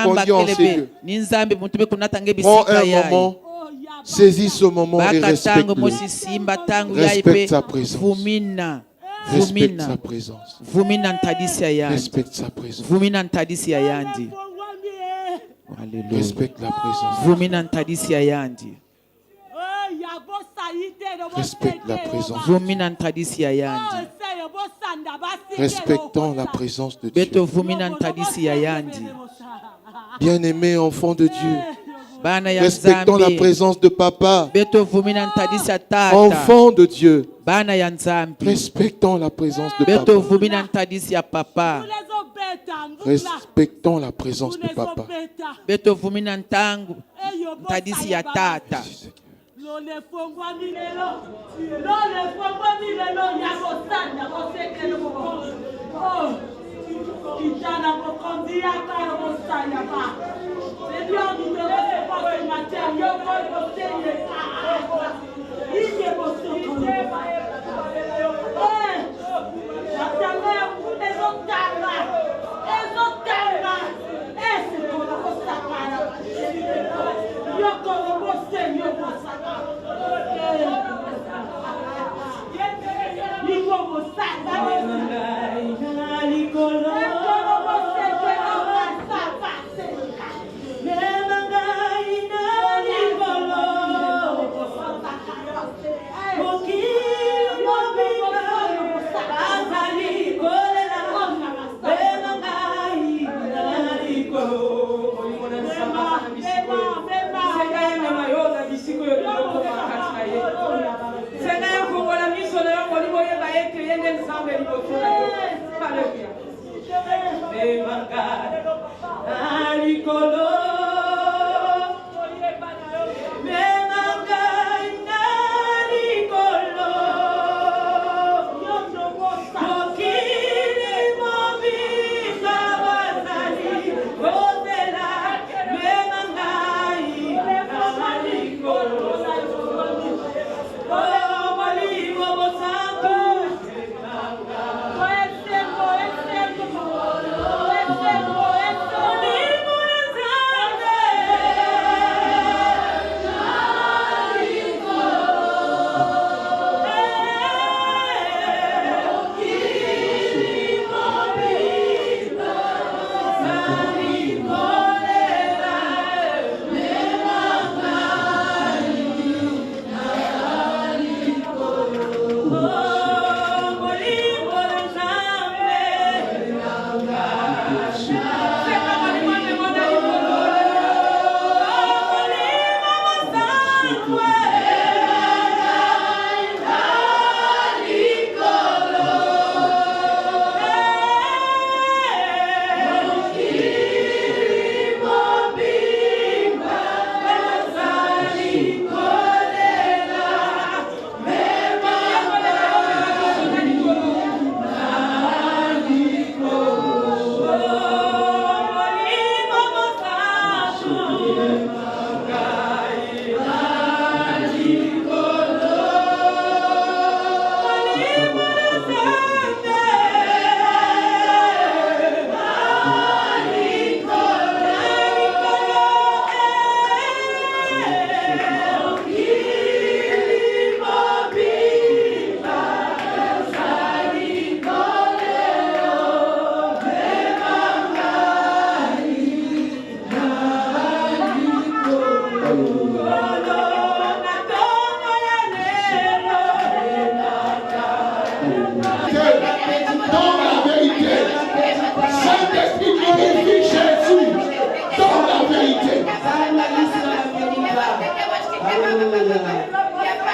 conduit en ces lieux. Prends un moment, saisis ce moment et respecte-le. Respecte sa présence. Respecte sa présence. Respecte sa présence. Respecte la présence. Respecte la présence. Respectons la présence de Dieu. Bien-aimés enfants de Dieu, respectons la présence de papa. Enfants de Dieu, respectons la présence de papa. Respectons la présence de papa.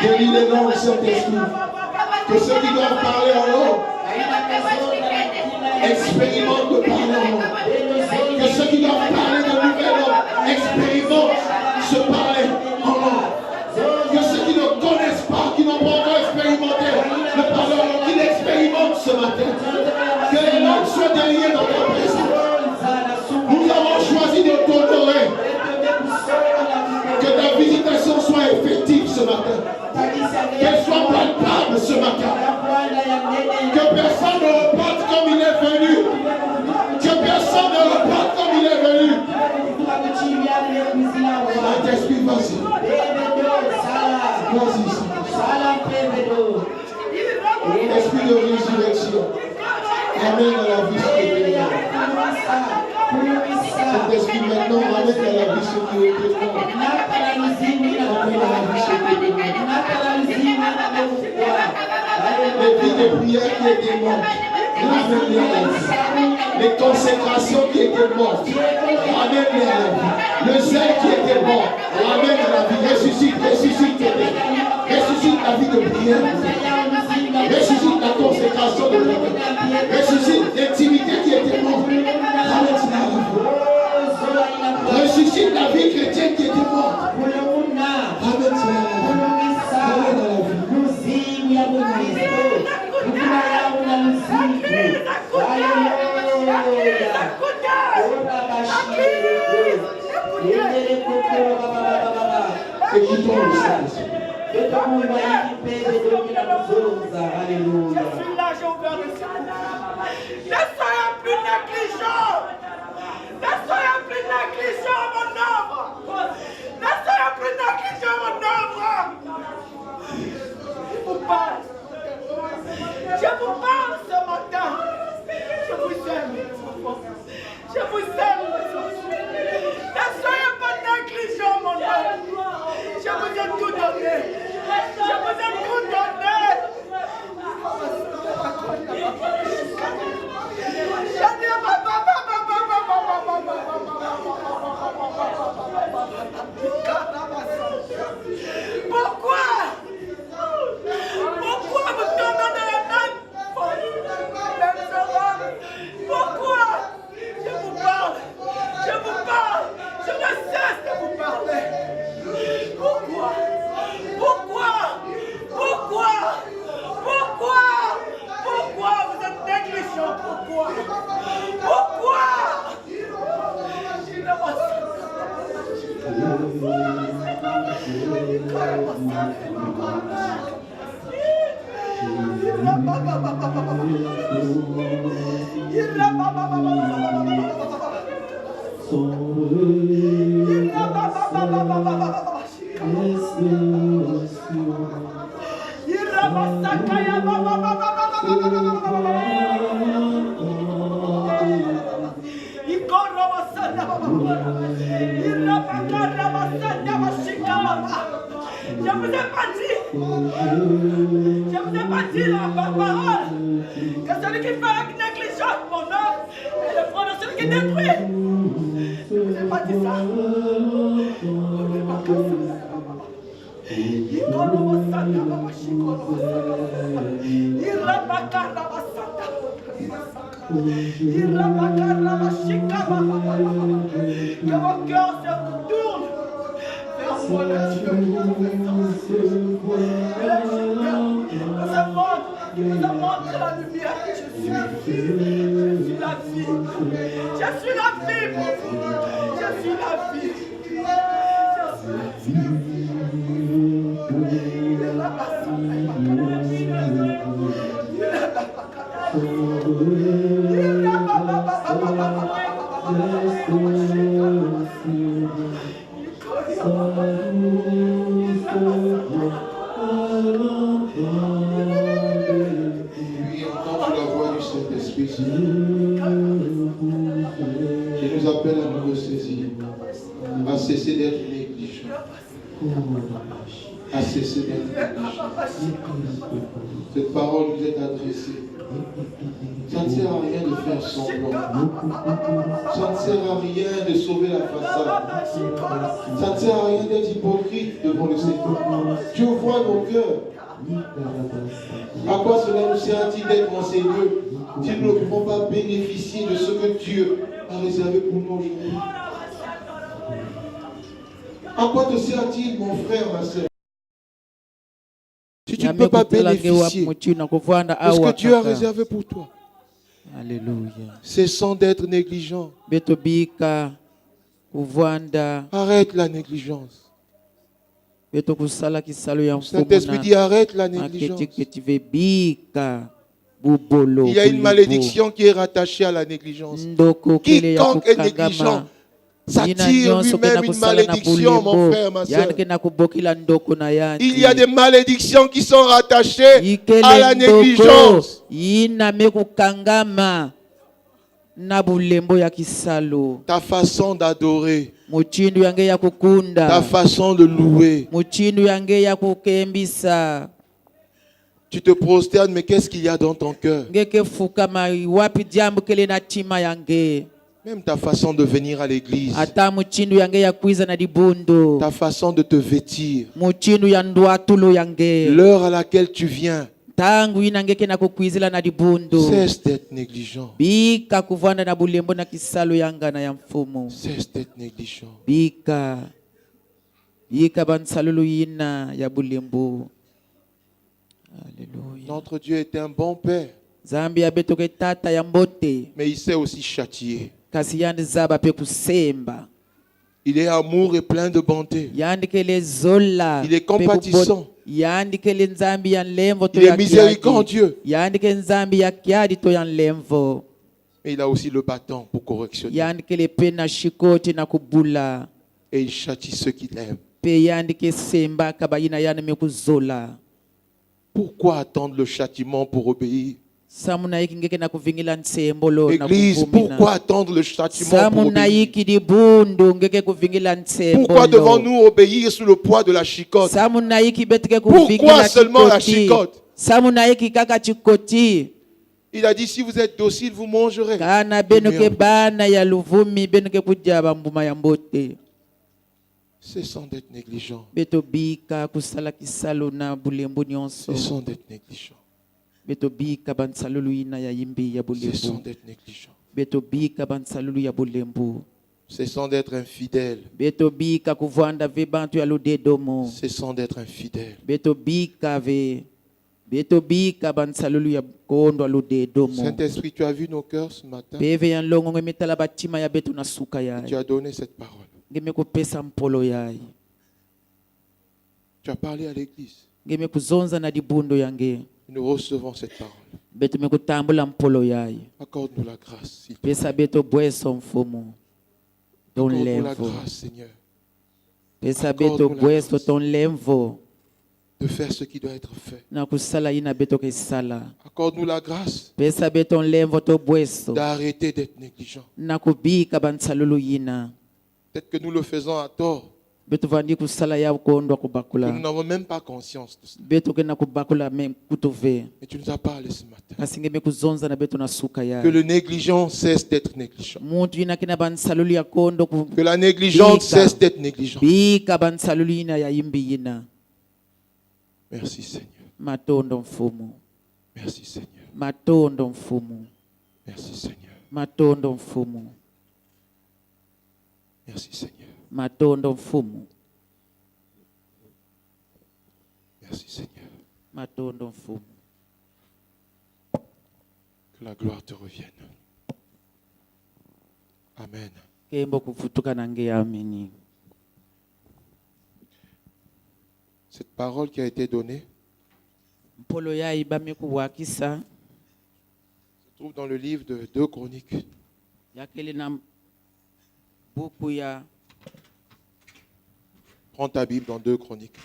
Bénis les noms du Saint-Esprit. Que ceux qui doivent parler en langue expérimentent de parler en langue. Que ceux qui doivent parler de nouvelles langues expérimentent se parler en langue. Que ceux qui ne connaissent pas, qui n'ont pas encore expérimenté le parler en langue, qu'ils l'expérimentent ce matin. Que les langues soient déliées dans ta présence. Nous avons choisi de t'honorer. Que ta visitation soit effective ce matin. Qu'elle soit palpable ce matin. Que personne ne reparte comme il est venu. Non, ramène à la vie ceux qui étaient morts. Ramène à la vie ceux qui étaient morts. Les vies de prière qui étaient mortes, ramène-les à la vie. Les consécrations qui étaient mortes, ramène-les à la vie. Le zèle qui était mort, ramène à la vie. Ressuscite, ressuscite. Ressuscite la vie de prière. Ressuscite la consécration de prière. Ressuscite l'intimité qui était morte. Ramène-la à la vie. Ressuscite la vie chrétienne qui était morte. Ramène-la à la vie. Ramène à la vie. Écoutons le Saint-Esprit. Je suis là, j'ai ouvert le ciel. Ne soyez plus négligents. Ne soyez plus négligents, mon œuvre. Ne soyez plus négligents, mon œuvre. Je vous parle. Je vous parle ce matin. Je vous aime. Je vous aime. Ne soyez pas négligents, mon œuvre. Je vous ai tout donné. Je vous ai tout donné. Pourquoi vous tombez dans la même pourquoi je vous parle, je ne cesse de vous parler. Pourquoi vous êtes négligents? Pourquoi Je vous ai pas dit la parole que celui qui fait avec négligence mon œuvre est le frère de celui qui détruit. Je vous ai pas dit ça. Que vos cœurs se tournent vers moi, le Dieu. Nous avons montré la lumière que je suis. Je suis la vie. Je suis la vie pour vous. Je suis la vie. Qui nous appelle à nous ressaisir, à cesser d'être négligents, à cesser d'être négligents. Cette parole nous est adressée. Ça ne sert à rien de faire semblant. Ça ne sert à rien de sauver la façade. Ça ne sert à rien d'être hypocrite devant le Seigneur. Dieu voit nos cœurs. À quoi cela nous sert-il d'être enseignés si nous ne pouvons pas bénéficier de ce que Dieu a réservé pour nous aujourd'hui? À quoi te sert-il, mon frère, ma soeur, si tu ne peux pas bénéficier de ce que Dieu a réservé pour toi? Alléluia. Cessons d'être négligents. Arrête la négligence. Saint-Esprit dit arrête la négligence. Il y a une malédiction qui est rattachée à la négligence. Quiconque est négligent s'attire lui-même une malédiction, mon frère, ma soeur. Il y a des malédictions qui sont rattachées à la négligence. na bulembo ya kisalo, ta façon d'adorer, muchindu yange ya kukunda, ta façon de louer. muchindu yange ya kukembisa. Tu te prosternes, mais qu'est-ce qu'il y a dans ton cœur? Ngeke fukama wapi jambo kele na tima yange. Même ta façon de venir à l'église, Ata muchindu yange ya kuiza na dibundo, ta façon de te vêtir, muchindu ya ndwatulo yange, l'heure à laquelle tu viens, tangu inangeke na kukuizila na dibundo. cesse d'être négligent. Bika kuvanda na bulembo na kisalo yanga na ya mfumu. Cesse d'être négligent. Bika bansalulu yina ya bulembo. Alléluia. Notre Dieu est un bon Père, Zambi ya betoke tata ya mbote. mais il sait aussi châtier. Kasi yandi zaba pe kusemba. Il est amour et plein de bonté. Yandi kele zola. Il est compatissant. Yandi kele nzambi ya lemvo to Il ya est miséricordieux. Yandi kele nzambi ya kiadi to ya lemvo. Mais il a aussi le bâton pour correctionner. Yandi kele pena shikoti na kubula. Et il châtie ceux qu'il aime. Pe yandi ke semba kabayina yana mekuzola. Pourquoi attendre le châtiment pour obéir? Église, pourquoi attendre le châtiment pour obéir? Pourquoi devons-nous obéir sous le poids de la chicotte? Pourquoi seulement la chicotte? Il a dit, si vous êtes docile, vous mangerez. Cessons d'être négligents. Cessons d'être négligents. Cessons d'être négligents. Cessons d'être infidèles. Cessons d'être infidèles. Saint-Esprit, tu as vu nos cœurs ce matin. Tu as donné cette parole. Tu as parlé à l'église. Nous recevons cette parole. Accorde-nous la grâce. Accorde-nous la grâce, Seigneur. De faire ce qui doit être fait. Accorde-nous la grâce d'arrêter d'être négligent. Peut-être que nous le faisons à tort. Que nous n'avons même pas conscience de ça. Mais tu nous as parlé ce matin. Que le négligent cesse d'être négligent. Que la négligence cesse d'être négligente. Merci Seigneur. Merci Seigneur. Merci Seigneur. Merci Seigneur. Merci Seigneur. Que la gloire te revienne. Amen. Cette parole qui a été donnée se trouve dans le livre de 2 Chroniques. Prends ta Bible dans 2 Chroniques.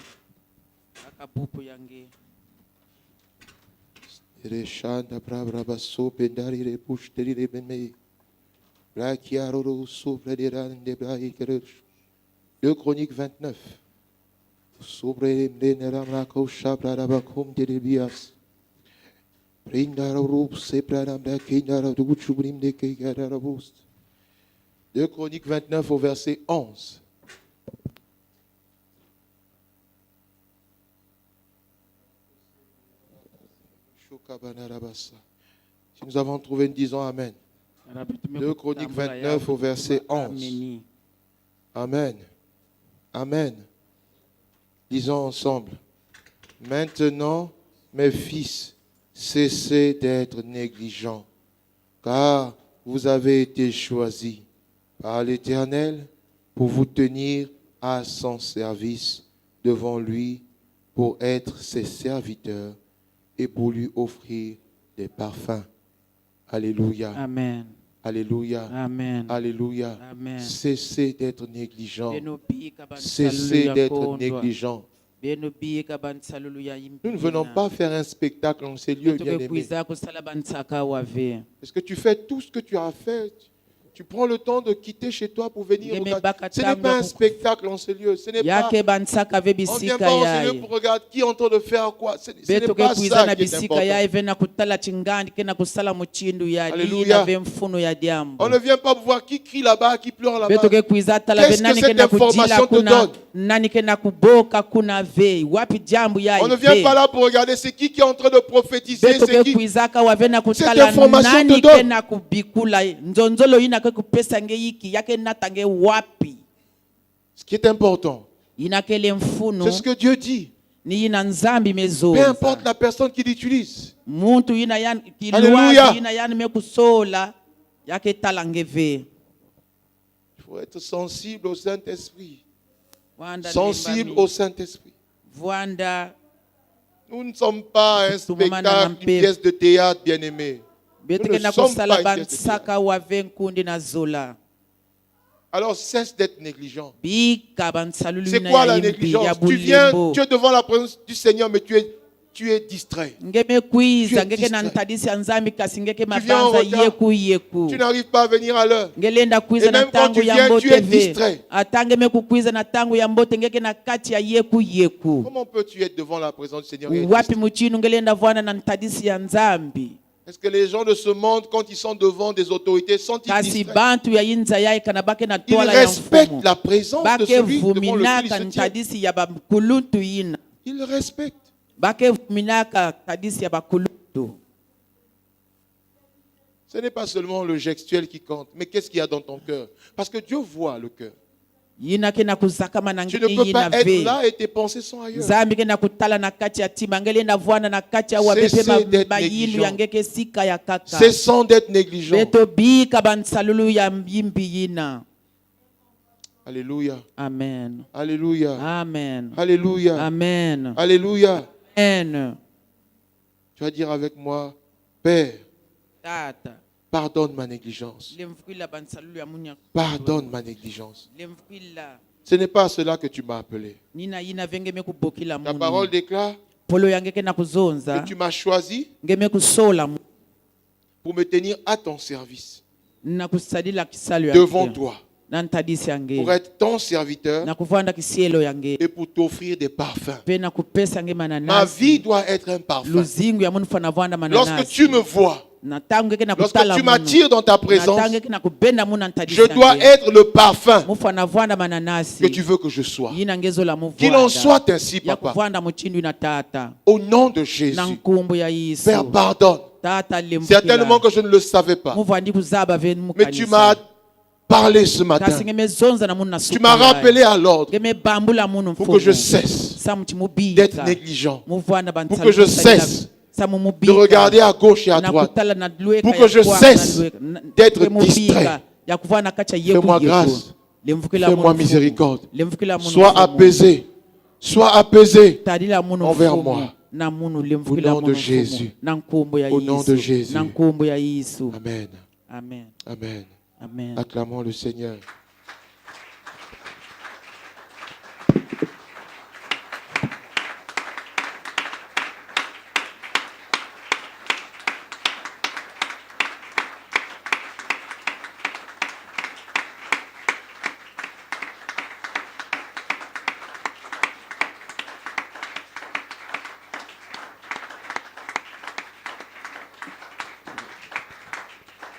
Deux Chroniques 29. Deux Chroniques 29 au verset 11. Si nous avons trouvé, nous disons Amen. 2 Chroniques 29 au verset 11. Amen. Amen. Disons ensemble. Maintenant, mes fils, cessez d'être négligents, car vous avez été choisis par l'Éternel pour vous tenir à son service devant lui, pour être ses serviteurs et pour lui offrir des parfums. Alléluia. Amen. Alléluia. Amen. Alléluia. Amen. Cessez d'être négligents. Cessez d'être négligents. Nous ne venons pas faire un spectacle en ces lieux, bien-aimés. Est-ce que tu fais tout ce que tu as fait? Tu prends le temps de quitter chez toi pour venir regarder. Ce n'est pas un spectacle en ce lieu. Ce n'est pas. On ne vient pas en ce lieu pour regarder qui est en train de faire quoi. Ce n'est pas ça qui est important. Alléluia. On ne vient pas pour voir qui crie là-bas, qui pleure là-bas. Qu'est-ce que cette information te donne? On ne vient pas là pour regarder c'est qui est en train de prophétiser. C'est qui. Cette information te donne. Ce qui est important, c'est ce que Dieu dit. Peu importe la personne qui l'utilise. Alléluia. Il faut être sensible au Saint-Esprit. Sensible au Saint-Esprit. Nous ne sommes pas un spectacle, une pièce de théâtre, bien-aimé. Nous ne sommes pas une pièce de théâtre. Alors cesse d'être négligent. C'est quoi la négligence? Tu viens, tu es devant la présence du Seigneur, mais tu es distrait. Tu viens au retard. Tu n'arrives pas à venir à l'heure. Et même quand tu viens, tu es distrait. Comment peux-tu être devant la présence du Seigneur et être distrait? Est-ce que les gens de ce monde, quand ils sont devant des autorités, sont-ils distraits? Ils respectent la présence de celui devant lequel ils se tiennent. Ils le respectent. Ce n'est pas seulement le gestuel qui compte, mais qu'est-ce qu'il y a dans ton cœur? Parce que Dieu voit le cœur. Tu ne peux pas être là et tes pensées sont ailleurs. Cessons d'être négligents. Alléluia. Amen. Alléluia. Amen. Alléluia. Amen. Alléluia. Amen. Tu vas dire avec moi, Père, Tata. pardonne ma négligence. Pardonne ma négligence. Ce n'est pas à cela que tu m'as appelé. Ta parole déclare que tu m'as choisi pour me tenir à ton service, devant toi, pour être ton serviteur et pour t'offrir des parfums. Ma vie doit être un parfum. Lorsque tu me vois, lorsque tu m'attires dans ta présence, je dois être le parfum que tu veux que je sois. Qu'il en soit ainsi, papa. Au nom de Jésus. Père, pardonne. Certainement que je ne le savais pas. Mais tu m'as parlé ce matin. Tu m'as rappelé à l'ordre pour que je cesse d'être négligent. Pour que je cesse de regarder à gauche et à droite. Pour que je cesse d'être distrait. Fais-moi grâce. Fais-moi miséricorde. Sois apaisé. Sois apaisé envers moi. Au nom de Jésus. Au nom de Jésus. Amen. Amen. Amen. Amen. Acclamons le Seigneur.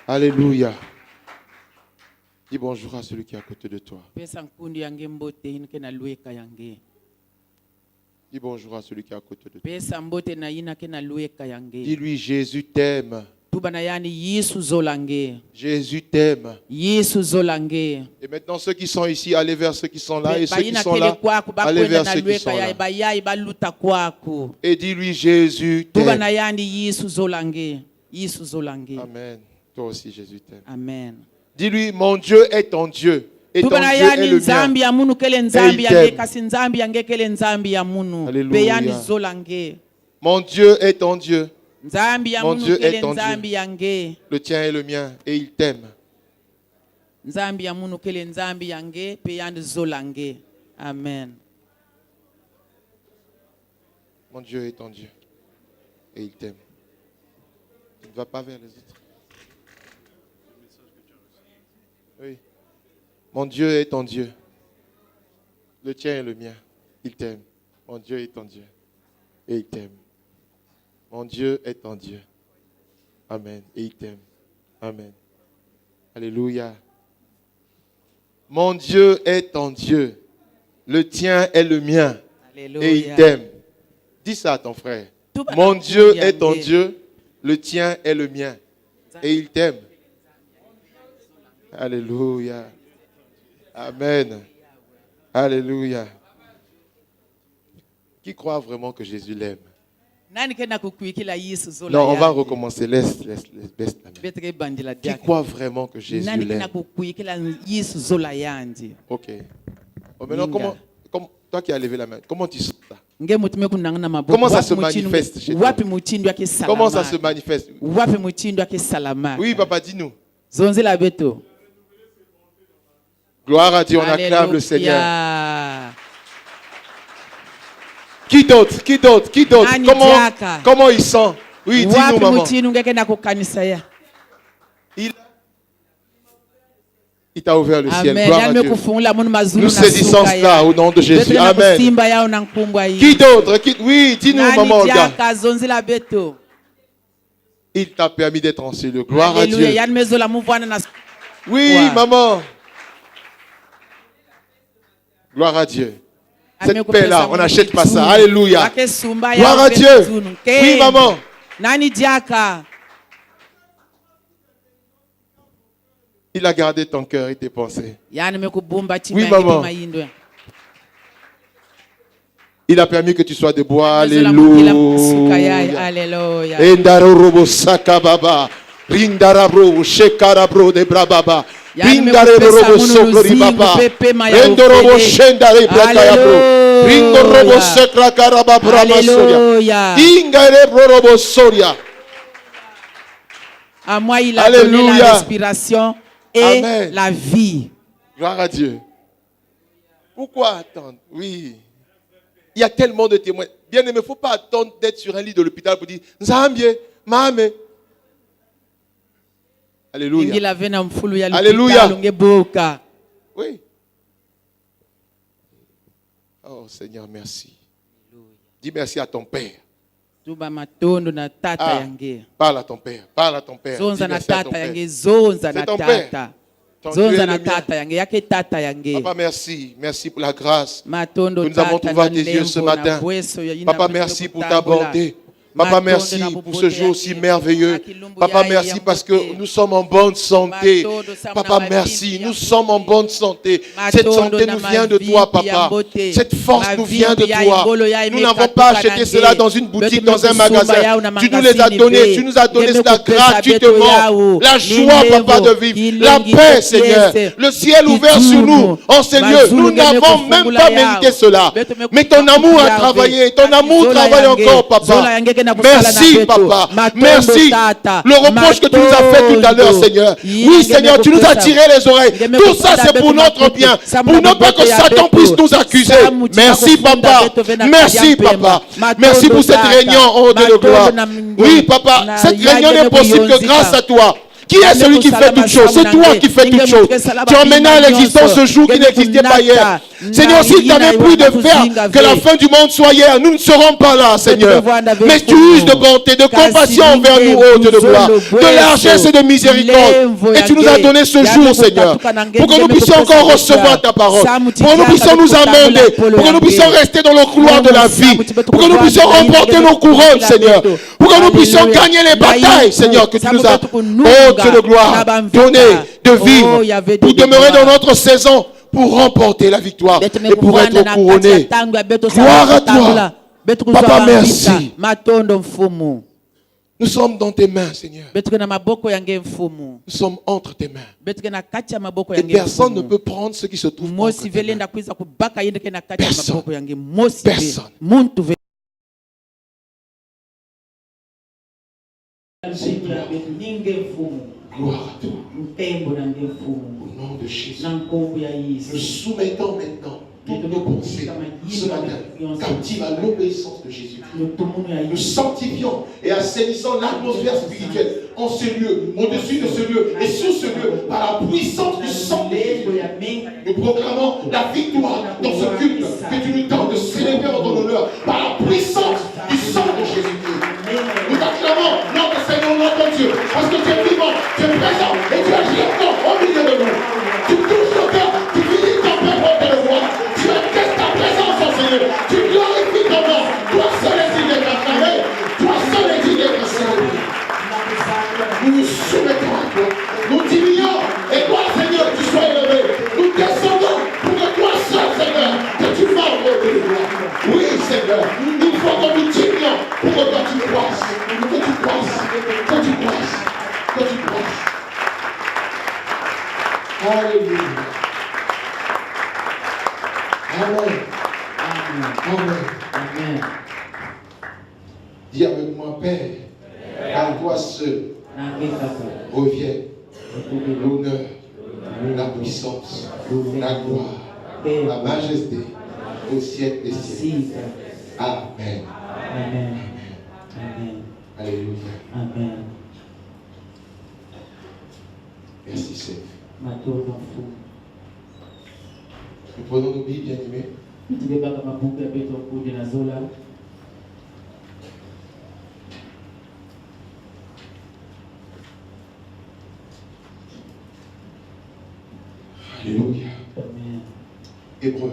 Alléluia. Dis bonjour à celui qui est à côté de toi. Dis bonjour à celui qui est à côté de toi. Dis-lui, Jésus t'aime. Jésus t'aime. Et maintenant, ceux qui sont ici, allez vers ceux qui sont là. Et ceux qui sont là, allez vers ceux qui sont là. Et dis-lui, Jésus t'aime. Amen. Toi aussi, Jésus t'aime. Amen. Dis-lui, mon Dieu est ton Dieu. Et ton Dieu est le mien. Alléluia. Mon Dieu est ton Dieu. Mon Dieu est ton Dieu. Le tien est le mien. Et il t'aime. Amen. Mon Dieu est ton Dieu. Et il t'aime. Tu ne vas pas vers les autres. Oui. Mon Dieu est ton Dieu. Le tien est le mien. Il t'aime. Mon Dieu est ton Dieu. Et il t'aime. Mon Dieu est ton Dieu. Amen. Et il t'aime. Amen. Alléluia. Mon Dieu est ton Dieu. Le tien est le mien. Alléluia. Et il t'aime. Dis ça à ton frère. Mon Dieu est ton Dieu. Le tien est le mien. Et il t'aime. Alléluia. Amen. Alléluia. Qui croit vraiment que Jésus l'aime? Non, on va recommencer. Laisse la main. Qui croit vraiment que Jésus l'aime? Ok. Oh, maintenant, toi qui as levé la main, comment tu sens ça? Comment ça se manifeste chez toi? Comment ça se manifeste? Oui, papa, dis-nous. Gloire à Dieu, on acclame le Seigneur. Qui d'autre? Qui d'autre? Qui d'autre? Comment il sent? Oui, dis-nous, maman. Il t'a ouvert le ciel. Gloire à Dieu. Nous saisissons cela au nom de Jésus. Amen. Qui d'autre? Oui, dis-nous, maman. Il t'a permis d'être en ciel. Gloire à Dieu. Oui, maman. Gloire à Dieu. Cette paix-là, on n'achète pas ça. Alléluia. Gloire à Dieu. Oui, maman. Il a gardé ton cœur et tes pensées. Oui, maman. Il a permis que tu sois debout. Alléluia. Endarorobo sakababa. Rindarabro, shekarabro de brababa. Rindarabro sokori baba. Rendorobo shendare brakayabro. Ringorobo sekrakaraba bramasoria. Ingarebro soria. À moi, il a donné la respiration et Amen. La vie. Gloire à Dieu. Pourquoi attendre? Oui. Il y a tellement de témoins. Bien aimé, il ne faut pas attendre d'être sur un lit de l'hôpital pour dire Zambie, Mame. Alléluia. Alléluia. Oui. Oh Seigneur, merci. Dis merci à ton Père. Ah, parle à ton Père. Parle à ton Père. Dis merci à ton Père. C'est ton Père. Papa, merci. Merci pour la grâce que nous avons trouvé à tes yeux ce matin. Papa, merci pour ta bonté. Papa, merci pour ce jour si merveilleux. Papa, merci parce que nous sommes en bonne santé. Papa, merci. Nous sommes en bonne santé. Cette santé nous vient de toi, Papa. Cette force nous vient de toi. Nous n'avons pas acheté cela dans une boutique, dans un magasin. Tu nous les as donnés. Tu nous as donné cela gratuitement. La joie, Papa, de vivre. La paix, Seigneur. Le ciel ouvert sur nous en ces lieux. Nous n'avons même pas mérité cela. Mais ton amour a travaillé. Ton amour travaille encore, Papa. Merci, Papa. Merci. Le reproche que tu nous as fait tout à l'heure, Seigneur. Oui, Seigneur, tu nous as tiré les oreilles. Tout ça, c'est pour notre bien. Pour ne pas que Satan puisse nous accuser. Merci, Papa. Merci, Papa. Merci pour cette réunion, oh Dieu de gloire. Oui, Papa, cette réunion n'est possible que grâce à toi. Qui est celui qui fait toutes choses? C'est toi qui fais toutes choses. Tu emmènes à l'existence ce jour qui n'existait pas hier. Seigneur, s'il t'avait plu de faire que la fin du monde soit hier, nous ne serons pas là, Seigneur. Mais tu uses de bonté, de compassion envers nous, ô Dieu de gloire, de largesse et de miséricorde. Et tu nous as donné ce jour, Seigneur, pour que nous puissions encore recevoir ta parole, pour que nous puissions nous amender, pour que nous puissions rester dans le couloir de la vie, pour que nous puissions remporter nos couronnes, Seigneur, pour que nous puissions gagner les batailles, Seigneur, que tu nous as, oh Dieu de gloire, donné de vivre, pour demeurer dans notre saison, pour remporter la victoire et pour être couronné. Gloire à toi. Papa, merci. Nous sommes dans tes mains, Seigneur. Nous sommes entre tes mains. Et personne ne peut prendre ce qui se trouve entre tes mains. Personne. Personne. Gloire à toi. Au nom de Jésus. Nous soumettons maintenant toutes nos pensées ce matin captives à l'obéissance de Jésus. Nous sanctifions et assainissons l'atmosphère spirituelle en ce lieu, au-dessus de ce lieu et sous ce lieu, par la puissance du sang de Jésus. Nous proclamons la victoire dans ce culte que tu nous tentes de célébrer en ton honneur, par la puissance du sang de Jésus-Christ. Nous acclamons notre Seigneur, notre Dieu, parce que tu es vivant, tu es présent et tu agis encore au milieu de nous. Tu touches nos cœurs, tu visites ton peuple de le voir. Tu attestes ta présence au Seigneur. Tu glorifies ton nom. Toi seul es digne d'être acclamé. Toi seul es digne d'être célébré. Nous nous soumettons à toi. Nous diminuons. Et toi, Seigneur, tu sois élevé. Nous descendons pour que toi seul, Seigneur, que tu marques au de gloire. Oui, Seigneur. Il faut que nous diminuons pour que toi tu croisses. Que tu croisses. Que tu croisses. Que tu croisses. Alléluia. Amen. Amen. Amen. Amen. Dis avec moi, Père, à toi seul revient l'honneur, la puissance, la gloire, la majesté au siècle des siècles. Amen. Amen. Amen. Alléluia. Amen. Merci Seigneur. Nous prenons nos billes, bien-aimés. Alléluia. Amen. Hébreu.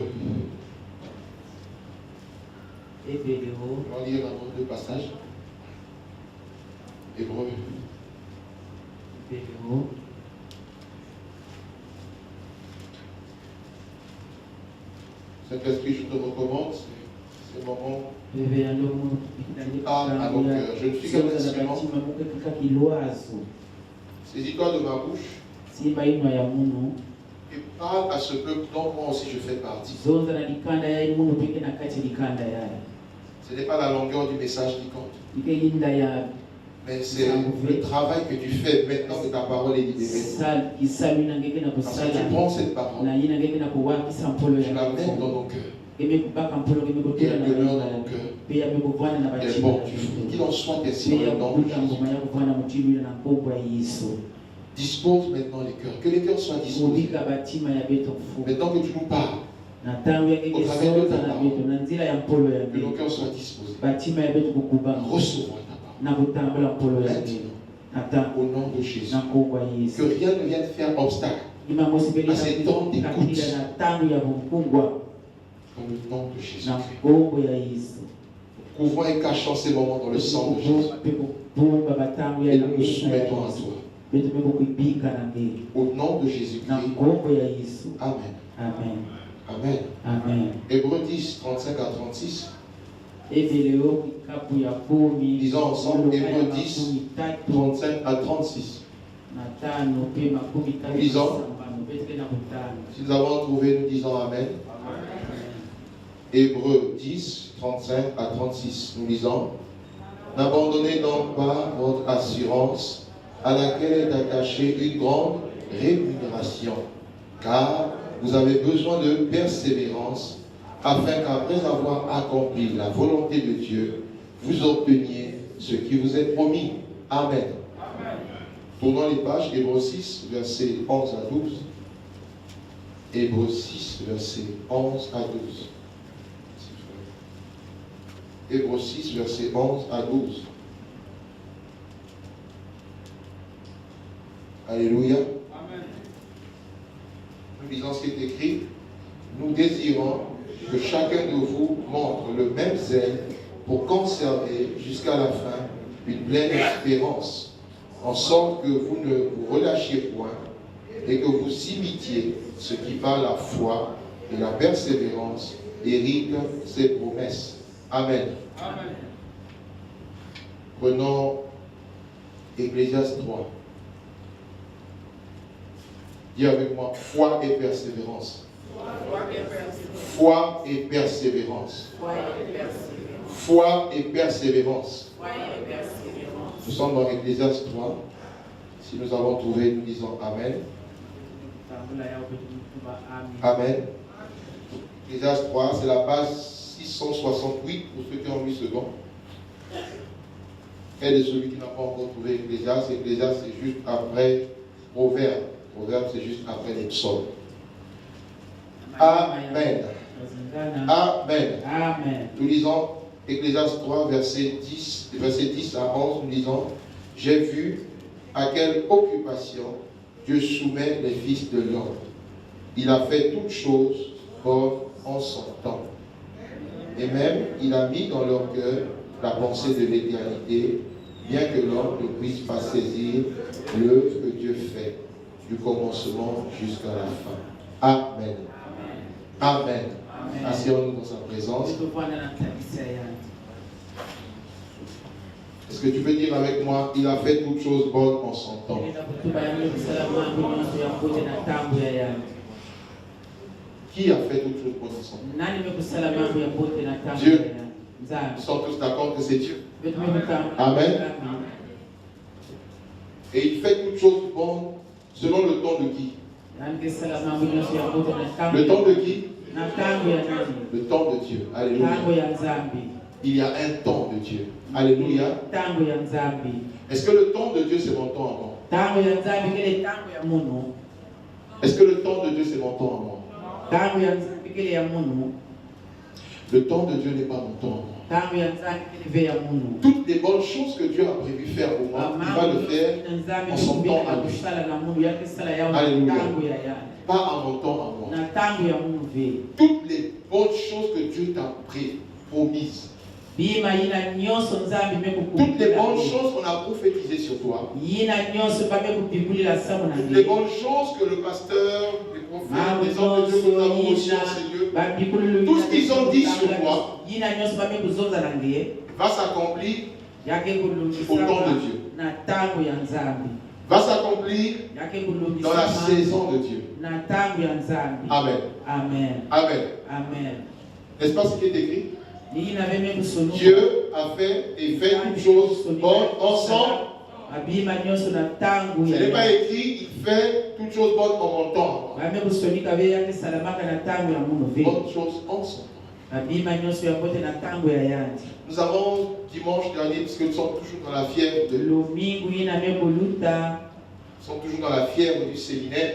On va lire avant deux passages. Hébreu. Saint-Esprit, je te recommande ces moments à nos cœurs. Je ne suis qu'un instrument. Saisis-toi de ma bouche et parle à ce peuple dont moi aussi je fais partie. Ce n'est pas la longueur du message qui compte, mais c'est le travail que tu fais maintenant que ta parole est libérée. Parce que tu prends cette parole, tu la mets dans nos cœurs. Et elle demeure dans nos cœurs. Et bon, qu'il en soit ainsi dans le nom de Jésus. Dispose maintenant les cœurs. Que les cœurs soient disposés. Maintenant que tu nous parles, au travers de ta parole, que nos cœurs soient disposés. Recevoir ta parole. Maintenant, au nom de Jésus. Que rien ne vienne faire obstacle à ces temps d'écoute. Dans le nom de Jésus. Couvrons et cachons ces moments dans le sang de Jésus. Et nous nous soumettons à toi. Au nom de Jésus-Christ. Amen. Amen. Amen. Amen. Hébreux 10, 35 à 36. Disons ensemble Hébreux 10, 35 à 36. Nous lisons. Si nous avons trouvé, nous disons Amen. Hébreux 10, 35 à 36. Nous lisons. N'abandonnez donc pas votre assurance, à laquelle est attachée une grande rémunération, car vous avez besoin de persévérance, afin qu'après avoir accompli la volonté de Dieu, vous obteniez ce qui vous est promis. Amen. Amen. Tournons les pages, Hébreux 6, versets 11 à 12. Hébreux 6, versets 11 à 12. Hébreux 6, versets 11 à 12. Alléluia. Amen. Nous lisons ce qui est écrit. Nous désirons que chacun de vous montre le même zèle pour conserver jusqu'à la fin une pleine espérance, en sorte que vous ne vous relâchiez point et que vous imitiez ce qui par la foi et la persévérance hérite ses promesses. Amen. Amen. Prenons Ecclésiaste 3. Dis avec moi, foi et persévérance. Foi et persévérance. Foi et persévérance. Nous sommes dans Ecclésiaste 3. Si nous avons trouvé, nous disons Amen. Amen. Ecclésiaste 3, c'est la page 668 pour ceux qui ont 8 secondes. Et de celui qui n'a pas encore trouvé Ecclésiaste, Ecclésiaste c'est juste après Proverbe. Proverbe c'est juste après les psaumes. Amen. Amen. Amen. Nous lisons Ecclésiaste 3, verset 10 à 11, nous lisons: j'ai vu à quelle occupation Dieu soumet les fils de l'homme. Il a fait toutes choses bonnes en son temps. Et même, il a mis dans leur cœur la pensée de l'éternité, bien que l'homme ne puisse pas saisir l'œuvre que Dieu fait, du commencement jusqu'à la fin. Amen. Amen. Asseyons-nous dans sa présence. Est-ce que tu peux dire avec moi: il a fait toutes choses bonnes en son temps? Qui a fait toutes choses bonnes en son temps? Dieu. Nous sommes tous d'accord que c'est Dieu. Amen. Et il fait toutes choses bonnes selon le temps de qui? Le temps de qui? Le temps de Dieu. Alléluia. Il y a un temps de Dieu. Alléluia. Est-ce que le temps de Dieu c'est mon temps à moi? Est-ce que le temps de Dieu c'est mon temps à moi? Le temps de Dieu n'est pas mon temps à moi. Toutes les bonnes choses que Dieu a prévu faire pour moi, il va le faire en son temps à lui. Alléluia. Pas à mon temps à moi. Toutes les bonnes choses que Dieu t'a promises, toutes les bonnes choses qu'on a prophétisées sur toi, toutes les bonnes choses que le pasteur, les prophètes, les hommes de Dieu que nous avons reçus en ces lieux, tout ce qu'ils ont dit sur toi va s'accomplir au temps de Dieu. Va s'accomplir dans la saison de Dieu. Amen. Amen. Amen. Amen. N'est-ce pas ce qui est écrit? Dieu a fait et fait toutes choses bonnes ensemble. Ce n'est pas écrit: il fait toutes choses bonnes en mon temps. Bonnes choses ensemble. Nous avons dimanche dernier, puisque nous sommes toujours dans la fièvre du séminaire.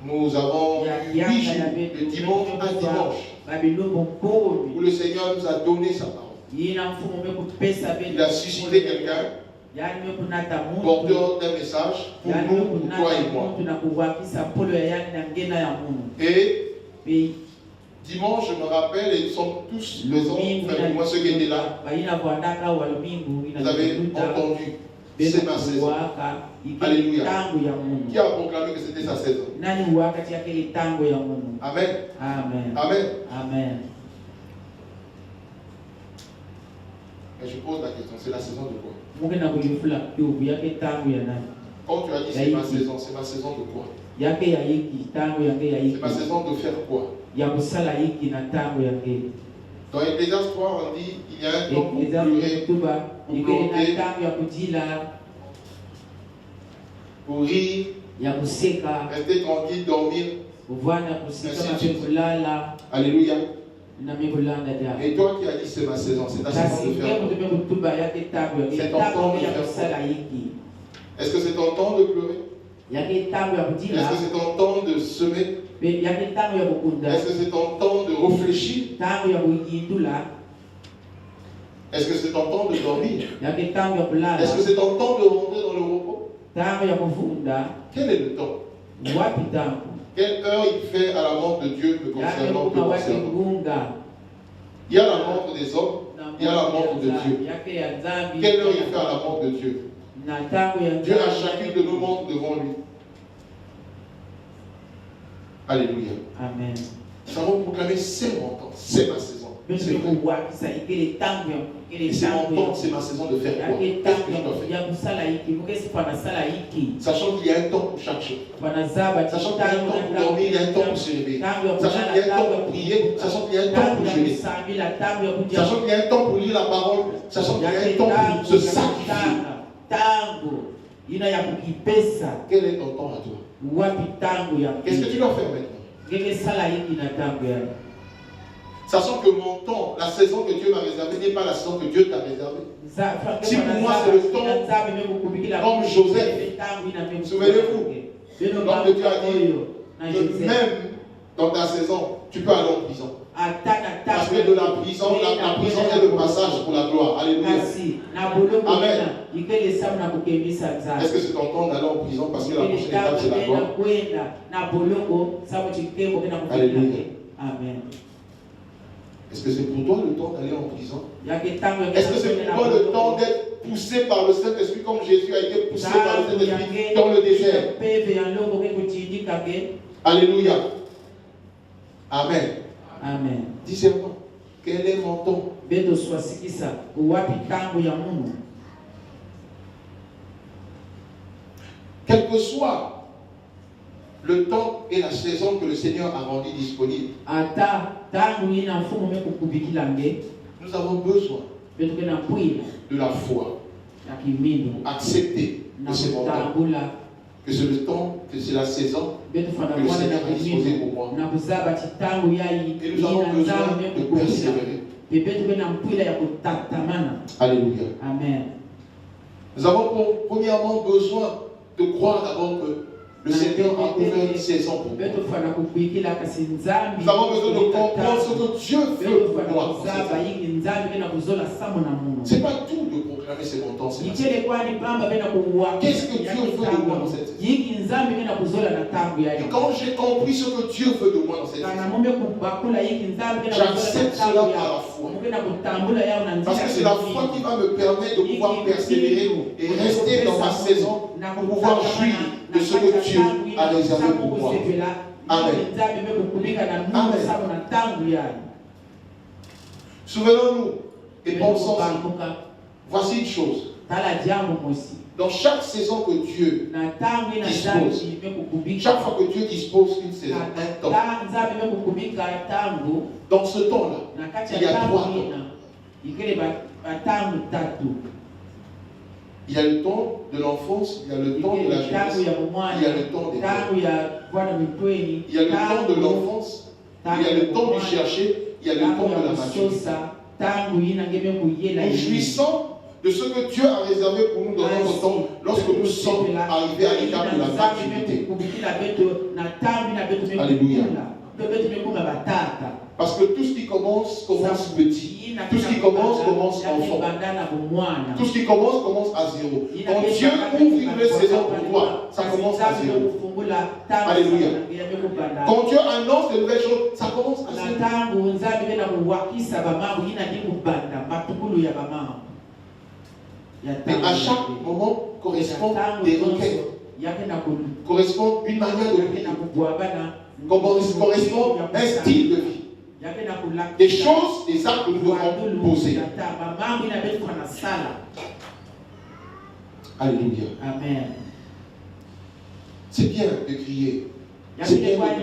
Nous avons eu 8 jours, de dimanche à dimanche, où le Seigneur nous a donné sa parole. Il a suscité quelqu'un, porteur d'un message pour nous, pour toi et moi. Et dimanche, je me rappelle, et nous sommes tous présents, enfin, moi ceux qui étaient là, vous avez entendu: c'est ma saison. Alléluia. Qui a proclamé que c'était sa saison? Amen. Amen. Amen. Amen. Et je pose la question: c'est la saison de quoi? Quand tu as dit c'est ma saison de quoi? C'est ma saison de faire quoi? Dans Ecclésiaste 3, on dit: il y a un temps pour pleurer, pour pleurer, pour rire, rester tranquille, dormir, ainsi de suite. Alléluia. Et toi qui as dit c'est ma saison, c'est ta saison de faire quoi? C'est ton temps de faire quoi? Est-ce que c'est ton temps de pleurer? Est-ce que c'est ton temps de semer? Est-ce que c'est ton temps de réfléchir? Est-ce que c'est ton temps de dormir? Est-ce que c'est ton temps de rentrer dans le repos? Quel est le temps? Quelle heure il fait à la montre de Dieu me concernant, te concernant? Il y a la montre des hommes, il y a la montre de Dieu. Quelle heure il fait à la montre de Dieu? Dieu a chacune de nos montres devant lui. Alléluia. Amen. Nous avons proclamé: c'est mon temps, c'est ma saison. C'est mon temps, c'est ma saison de faire quoi? Qu'est-ce que je dois faire? Sachant qu'il y a un temps pour chaque chose. Sachant qu'il y a un temps pour dormir, il y a un temps pour se réveiller. Sachant qu'il y a un temps pour prier, sachant qu'il y a un temps pour jeûner. Sachant qu'il y a un temps pour lire la parole, sachant qu'il y a un temps pour se sacrifier. Quel est ton temps à toi? Qu'est-ce que tu dois faire maintenant? Sachant que mon temps, la saison que Dieu m'a réservée n'est pas la saison que Dieu t'a réservée. Si pour moi c'est le temps, comme Joseph, souvenez-vous, donc Dieu a dit que même dans ta saison, tu peux aller en prison. Parce que de la prison est le passage pour la gloire. Alléluia. Amen. Est-ce que c'est ton temps d'aller en prison parce que la prochaine étape c'est la gloire? Alléluia. Amen. Est-ce que c'est pour toi le temps d'aller en prison? Est-ce que c'est pour toi le temps d'être poussé par le Saint-Esprit comme Jésus a été poussé par le Saint-Esprit dans le désert? Alléluia. Amen. Amen. Discernement. Quel est mon temps? Quel que soit le temps et la saison que le Seigneur a rendu disponible, nous avons besoin de la foi pour accepter que c'est mon temps, que c'est le temps, que c'est la saison que le Seigneur a disposé pour moi. Et nous avons besoin de persévérer. Alléluia. Amen. Nous avons premièrement besoin de croire d'abord que le Seigneur a ouvert une saison pour moi. Nous avons besoin de comprendre ce que Dieu veut pour moi. Ce n'est pas tout de proclamer c'est mon temps. Qu'est-ce que Dieu veut de moi dans cette saison? Et quand j'ai compris ce que Dieu veut de moi dans cette saison, j'accepte cela par la foi. Parce que c'est la foi qui va me permettre de pouvoir persévérer et rester dans ma saison pour pouvoir jouir de ce que Dieu a réservé pour moi. Amen. Amen. Souvenons-nous et pensons, voici une chose. Dans chaque saison que Dieu dispose, chaque fois que Dieu dispose une saison, un temps, dans ce temps-là, il y a 3 temps. Il y a le temps de l'enfance, il y a le temps de la jeunesse, il y a le temps des temps. Il y a le temps de l'enfance, il y a le temps du chercher, il y a le temps de la maturité. Nous jouissons de ce que Dieu a réservé pour nous dans notre temps lorsque nous sommes arrivés à l'étape de la maturité. Alléluia. Parce que tout ce qui commence petit. Tout ce qui commence enfant. Tout ce qui commence à zéro. Quand Dieu ouvre une nouvelle saison pour toi, ça commence à zéro. Alléluia. Quand Dieu annonce de nouvelles choses, ça commence à zéro. Mais à chaque moment correspond des requêtes, correspond une manière de vivre, correspond un style de vie. Des choses, des actes que nous devons poser. Alléluia. Amen. C'est bien de crier. C'est bien de crier.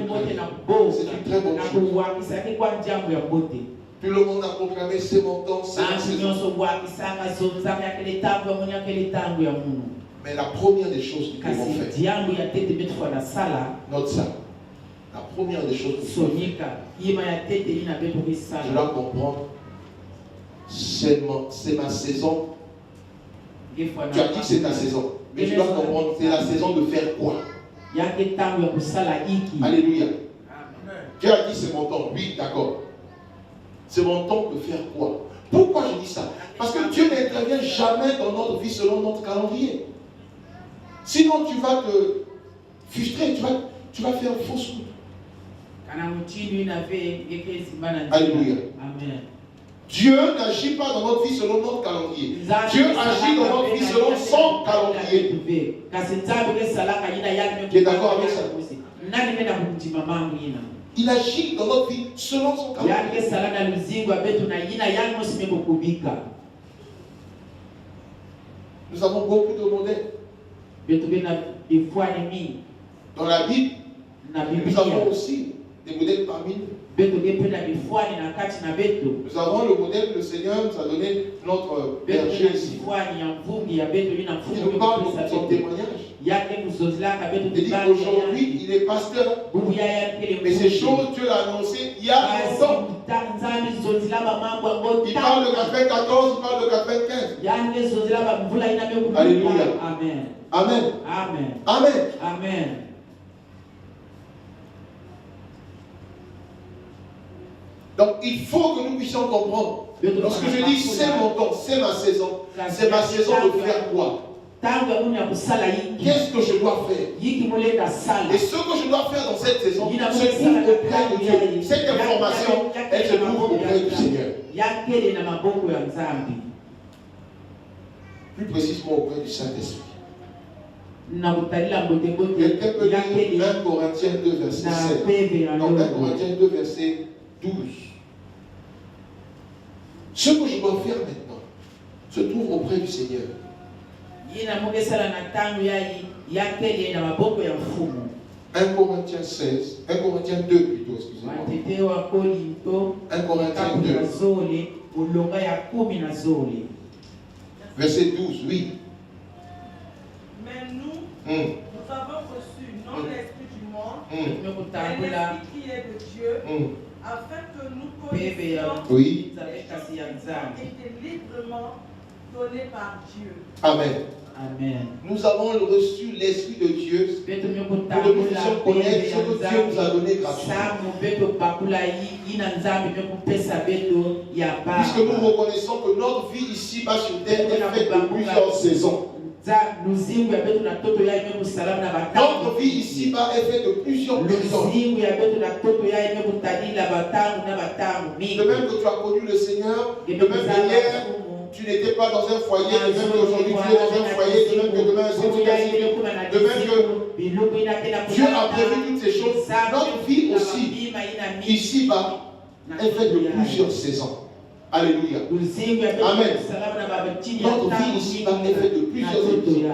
C'est une très bonne chose. Tout le monde a proclamé c'est mon temps, c'est ma saison. Mais la première des choses que nous devons faire, notre salle. La première des choses que je dois comprendre, c'est ma saison. Tu as dit que c'est ta saison. Mais tu dois comprendre, c'est la saison de faire quoi? Alléluia. Dieu a dit c'est mon temps. Oui, d'accord. C'est mon temps de faire quoi? Pourquoi je dis ça? Parce que Dieu n'intervient jamais dans notre vie selon notre calendrier. Sinon tu vas te frustrer, tu vas faire fausse route. Alléluia. Amen. Dieu n'agit pas dans notre vie selon notre calendrier. Dieu agit dans notre vie selon son calendrier. Tu es d'accord avec ça? Il agit dans notre vie selon son calendrier. Nous avons beaucoup de modèles. Dans la Bible, nous avons aussi des modèles parmi nous. Nous avons le modèle que le Seigneur nous a donné, notre berger ici. Il nous parle de son témoignage. Il dit aujourd'hui, il est pasteur. Mais ces choses, Dieu l'a annoncé il y a longtemps. Il parle de 94, il parle de 95. Alléluia. Amen. Amen. Amen. Amen. Amen. Donc il faut que nous puissions comprendre. Lorsque je dis c'est mon temps, c'est ma saison de faire quoi? Qu'est-ce que je dois faire? Et ce que je dois faire dans cette saison se trouve auprès de Dieu. Cette information, elle se trouve auprès du Seigneur. Plus précisément auprès du Saint-Esprit. Quelqu'un peut lire 1 Corinthiens 2, verset 7. Donc 1 Corinthiens 2, verset 12. Ce que je dois faire maintenant se trouve auprès du Seigneur. 1 Corinthiens 16, 1 Corinthiens 2 plutôt, excusez-moi. 1 Corinthiens 2. Verset 12, oui. Mais nous avons reçu non l'esprit du monde, mais l'esprit qui est de Dieu, afin que nous connaissions oui. qui ont été librement donnés par Dieu. Amen. Amen. Nous avons reçu l'Esprit de Dieu pour que nous puissions connaître ce que Dieu nous a donné gratuitement. Puisque nous reconnaissons que notre vie ici-bas sur terre est faite de plusieurs saisons. Notre vie ici-bas est faite de plusieurs personnes. De même que tu as connu le Seigneur, de même que hier, tu n'étais pas dans un foyer, de même qu'aujourd'hui tu es dans un foyer, de même que demain c'est de même que Dieu a prévu toutes ces choses. Notre vie aussi, ici-bas, est faite de plusieurs saisons. Alléluia. Amen. Notre vie ici-bas est faite de plusieurs saisons.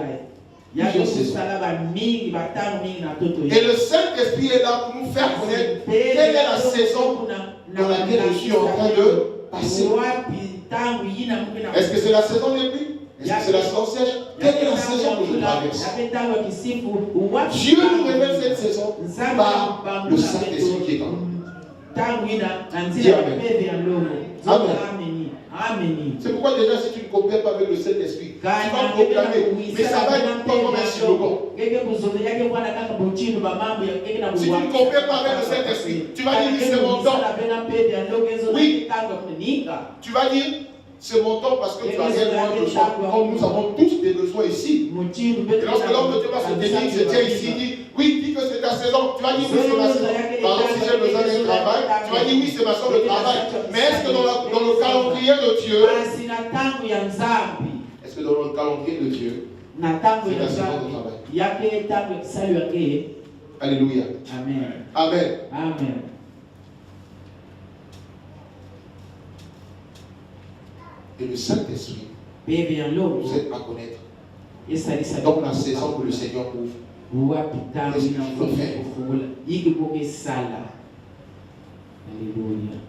Et le Saint-Esprit est là pour nous faire connaître quelle est la saison dans laquelle je suis en train de passer. Est-ce que c'est la saison des pluies? Est-ce que c'est la saison sèche? Quelle est la saison que je traverse? Dieu nous révèle cette saison par le Saint-Esprit qui est en nous. Amen. C'est pourquoi déjà si tu ne coopères pas avec le Saint-Esprit, tu vas proclamer, mais ça va être pas comme un slogan. Si tu ne coopères pas avec le Saint-Esprit, tu vas dire c'est mon temps. Oui, tu vas dire c'est mon temps parce que tu as réellement un besoin. Comme nous avons tous des besoins ici. Et lorsque l'homme de Dieu va se tenir, il se tient ici, il dit oui, dis que c'est ta saison. Tu vas dire oui, c'est ma saison. Par exemple, si j'ai besoin d'un travail, tu vas dire oui, c'est ma saison de travail. Mais est-ce que dans le calendrier de Dieu, est-ce que dans le calendrier de Dieu, c'est la saison de travail? Alléluia. Amen. Amen. Amen. Et le Saint-Esprit nous aide à connaître donc la saison que le Seigneur ouvre. Qu'est-ce que tu peux faire?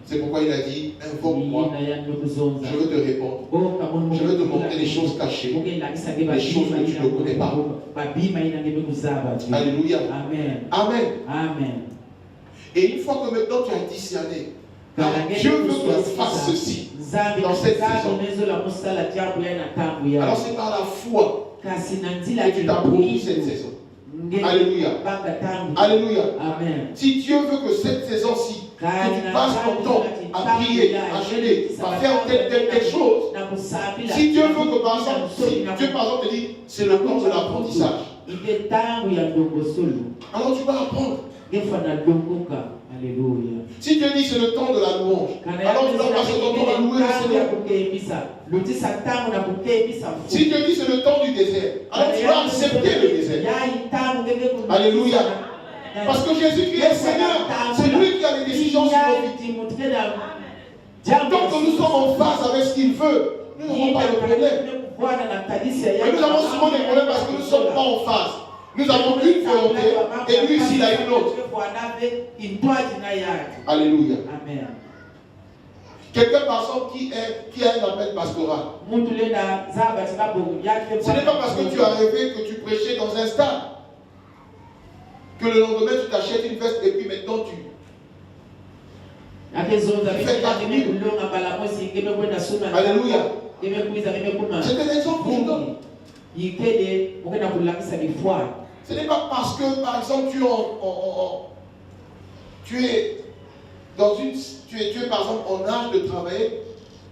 C'est pourquoi il a dit invoque-moi, je veux te répondre, je veux te montrer les choses cachées, les choses que tu ne connais pas. Alléluia. Amen. Amen. Amen. Et une fois que maintenant tu as discerné, Dieu veut qu'on fasse ceci dans cette saison. Alors c'est par la foi que tu t'appropries cette saison. Alléluia. Alléluia. Amen. Si Dieu veut que cette saison-ci, que tu passes ton temps à prier, à jeûner, à faire telle chose, si Dieu veut que par exemple, si Dieu par exemple te dit, c'est le temps de l'apprentissage, alors tu vas apprendre. Alléluia. Si Dieu dit c'est le temps de la louange, alors tu vas passer ton temps à louer le Seigneur. Si Dieu dit c'est le temps du désert, alors tu vas accepter le désert. Alléluia. Parce que Jésus-Christ est Seigneur, c'est lui qui a les décisions sur nos vies. Tant que nous sommes en phase avec ce qu'il veut, nous n'avons pas de problème. Mais nous avons souvent des problèmes parce que nous ne sommes pas en phase. Nous avons une volonté et lui ici il a une autre. Alléluia. Amen. Quelqu'un par exemple qui a un appel pastoral. Ce n'est pas parce que tu as rêvé que tu prêchais dans un stade que le lendemain tu t'achètes une veste et puis maintenant tu fais 4 000. Alléluia. C'est un exemple que je donne. Ce n'est pas parce que par exemple tu es par exemple en âge de travailler.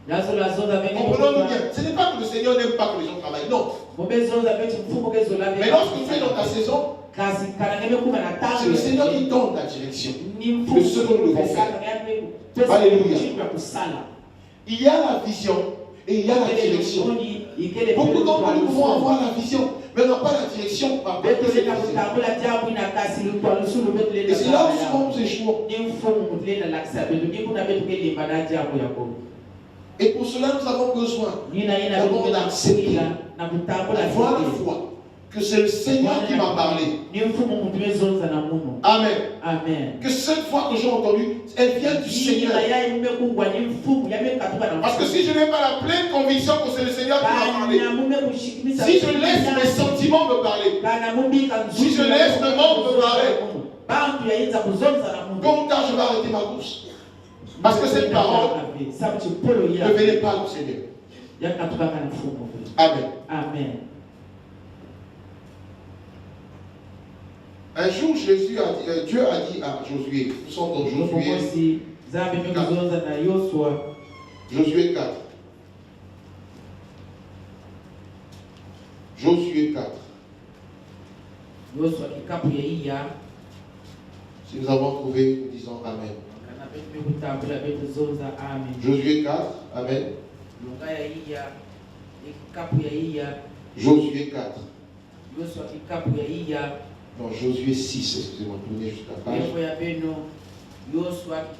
Comprenons-nous bien. Ce n'est pas que le Seigneur n'aime pas que les gens travaillent. Non. Mais lorsque tu es dans ta saison, c'est le Seigneur qui donne la direction de ce que nous devons faire. Alléluia. Il y a la vision et il y a la direction. Beaucoup d'entre nous pouvons avoir la vision, mais on n'a pas la direction. Et c'est là où souvent nous échouons. Et pour cela, nous avons besoin d'abord d'accepter, d'avoir la foi que c'est le Seigneur qui m'a parlé. Amen. Amen. Que cette foi que j'ai entendue, elle vient du Seigneur. Parce que si je n'ai pas la pleine conviction que c'est le Seigneur qui m'a parlé, si je laisse mes sentiments me parler, si je laisse le monde me parler, tôt ou tard je vais arrêter ma course. Parce que cette parole ne venait pas du Seigneur. Amen. Amen. Un jour, Dieu a dit à Josué, nous sommes dans Josué 4. Josué 4. Josué 4. Si nous avons trouvé, nous disons Amen. Josué 4. Amen. Josué 4. Non, Josué 6, excusez-moi, tournez jusqu'à page.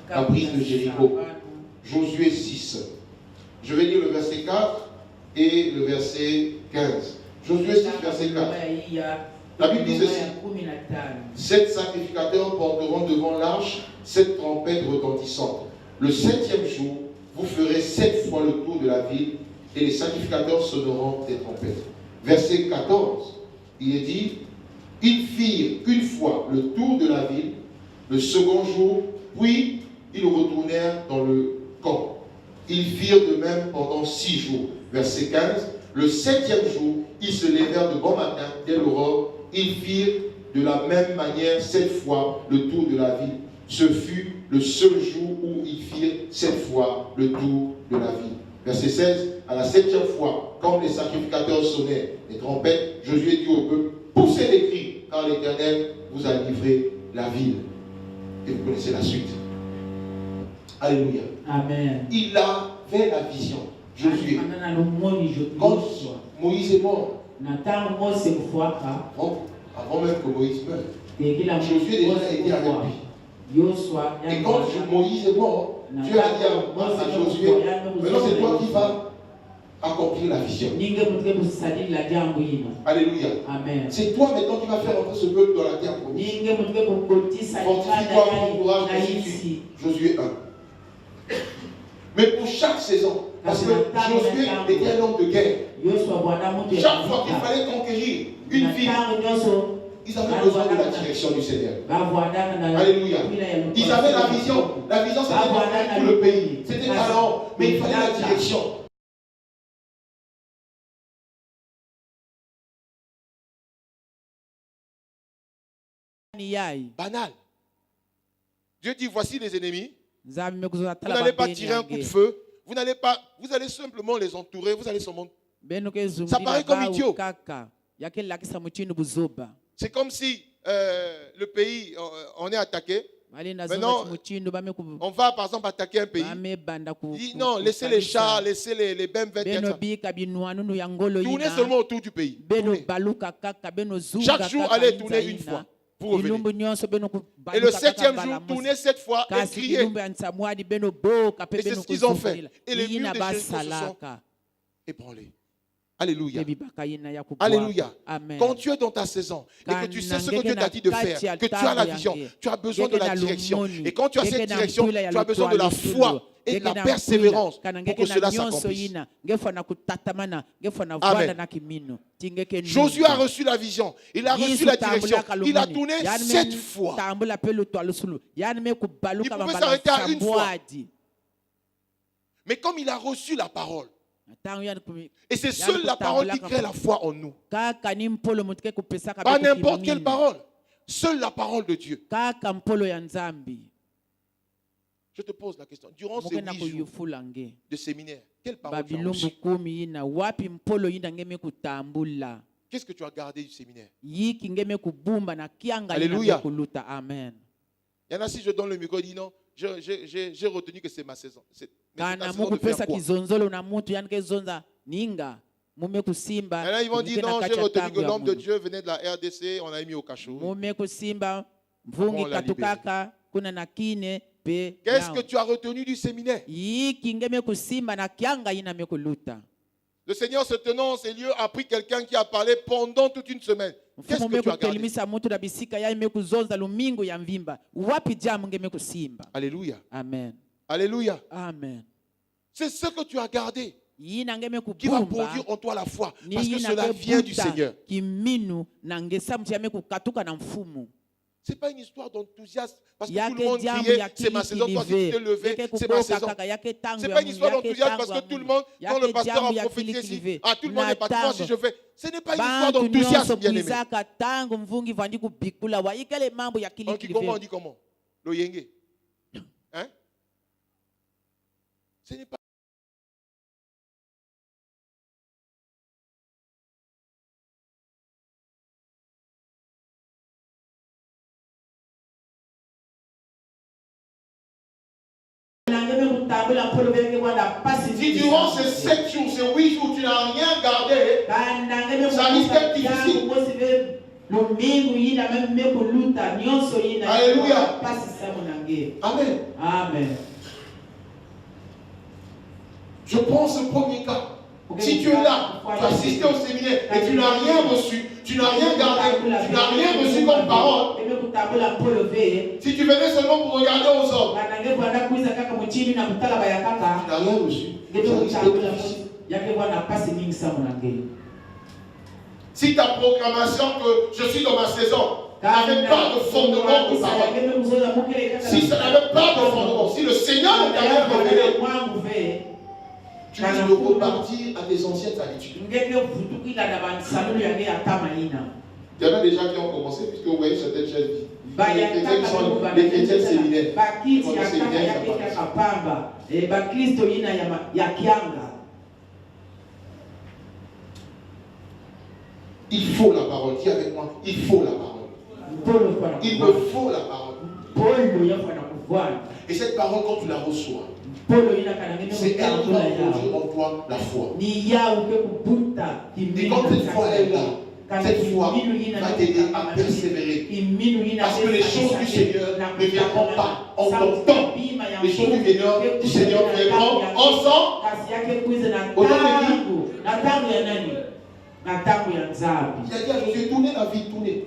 La prise de Jéricho. Josué 6. Je vais lire le verset 4 et le verset 15. Josué 6, verset 4. La Bible dit ceci. 7 sacrificateurs porteront devant l'arche 7 trompettes retentissantes. Le 7e jour, vous ferez 7 fois le tour de la ville et les sacrificateurs sonneront des trompettes. Verset 14, il est dit: ils firent une fois le tour de la ville, le second jour, puis ils retournèrent dans le camp. Ils firent de même pendant 6 jours. Verset 15, le 7e jour, ils se levèrent de bon matin, dès l'aurore. Ils firent de la même manière 7 fois le tour de la ville. Ce fut le seul jour où ils firent 7 fois le tour de la ville. Verset 16, à la 7e fois, quand les sacrificateurs sonnaient les trompettes, Josué dit au peuple: poussez les cris, car l'Éternel vous a livré la ville. Et vous connaissez la suite. Alléluia. Amen. Il avait la vision. Josué. Quand Moïse est mort, avant même que Moïse meure, Josué déjà été avec lui. Et quand Moïse est mort, Dieu a dit à Josué: maintenant c'est toi qui vas accomplir la vision. Alléluia. Amen. C'est toi maintenant qui vas faire entrer ce peuple dans la terre promise. Fortifie-toi, mon courage, Josué 1. Mais pour chaque saison, parce que Josué était un homme de guerre. Chaque fois qu'il fallait conquérir une ville, ils avaient besoin de la direction du Seigneur. Alléluia. Ils avaient la vision. La vision, c'était de tout le pays. C'était Canaan. Mais il fallait la direction. Banal. Dieu dit: voici les ennemis. Vous n'allez pas tirer un coup de feu. Vous allez simplement les entourer. Vous allez seulement. Ça paraît comme idiot. C'est comme si le pays, on est attaqué. Maintenant, on va par exemple attaquer un pays. Dit, non, laissez les chars, laissez les BM-24. Tournez seulement autour du pays. Tournez. Chaque jour, allez tourner une fois pour revenir. Et le 7e jour, tournez 7 fois et criez. Et c'est ce qu'ils ont fait. Et les murs de Jéricho se sont ébranlés. Alléluia. Alléluia. Quand tu es dans ta saison et que tu sais ce que Dieu t'a dit de faire, que tu as la vision, tu as besoin de la direction. Et quand tu as cette direction, tu as besoin de la foi et de la persévérance pour que cela s'accomplisse. Amen. Josué a reçu la vision, il a reçu la direction, il a tourné 7 fois. Il pouvait s'arrêter à une fois. Mais comme il a reçu la parole, et c'est seule la parole qui crée la foi en nous. Pas n'importe quelle parole. Seule la parole de Dieu. Je te pose la question. Durant ces 10 jours de séminaire, quelle parole tu as reçue? Qu'est-ce que tu as gardé du séminaire? Alléluia. Amen. Il y en a, si je donne le micro, il dit non, j'ai retenu que c'est ma saison. Mais c'est ta saison de faire quoi? Et là, ils vont dire non, j'ai retenu que l'homme de Dieu venait de la RDC, on l'a mis au cachot. Qu'est-ce que tu as retenu du séminaire? Le Seigneur se tenant en ces lieux a pris quelqu'un qui a parlé pendant toute une semaine. Qu'est-ce que tu as gardé? Alléluia. Amen. Alléluia. Amen. C'est ce que tu as gardé qui va produire en toi la foi. Parce que cela vient du Seigneur. Ce n'est pas une histoire d'enthousiasme. Parce que tout le monde criait, c'est ma saison, toi tu t'es levé, c'est ma saison. Ce n'est pas une histoire d'enthousiasme parce que tout le monde, quand le pasteur a prophétisé, dit, ah, tout le monde est parti, moi si je fais. Ce n'est pas une histoire d'enthousiasme, bien aimé. On dit comment? Loyenge. Hein? Ce n'est pas. Si durant ces 7 jours, ces 8 jours, tu n'as rien gardé, ça risque d'être difficile. Alléluia. Amen. Amen. Je pense au premier cas. Si tu es là, tu as assisté au séminaire et tu n'as rien reçu, tu n'as rien gardé, tu n'as rien reçu comme parole. Si tu venais seulement pour regarder aux hommes, tu n'as rien reçu. Si ta proclamation que je suis dans ma saison n'avait pas de fondement de parole, si ça n'avait pas de fondement, si le Seigneur ne t'a rien révélé, tu risques de repartir à tes anciennes habitudes. Il y en a des gens qui ont commencé, puisque vous voyez certaines chaises vides. Les chrétiens séminaires. Il faut la parole. Dis avec moi, il faut la parole. Il me faut la parole. Et cette parole, quand tu la reçois, c'est elle qui va produire en toi la foi. Et quand cette foi est là, cette foi va t'aider à persévérer. Parce que les choses du Seigneur ne viendront pas en ton temps. Les choses du Seigneur viendront ensemble. Au nom de qui? Il a dit à Josué, tournez la vie, tournez.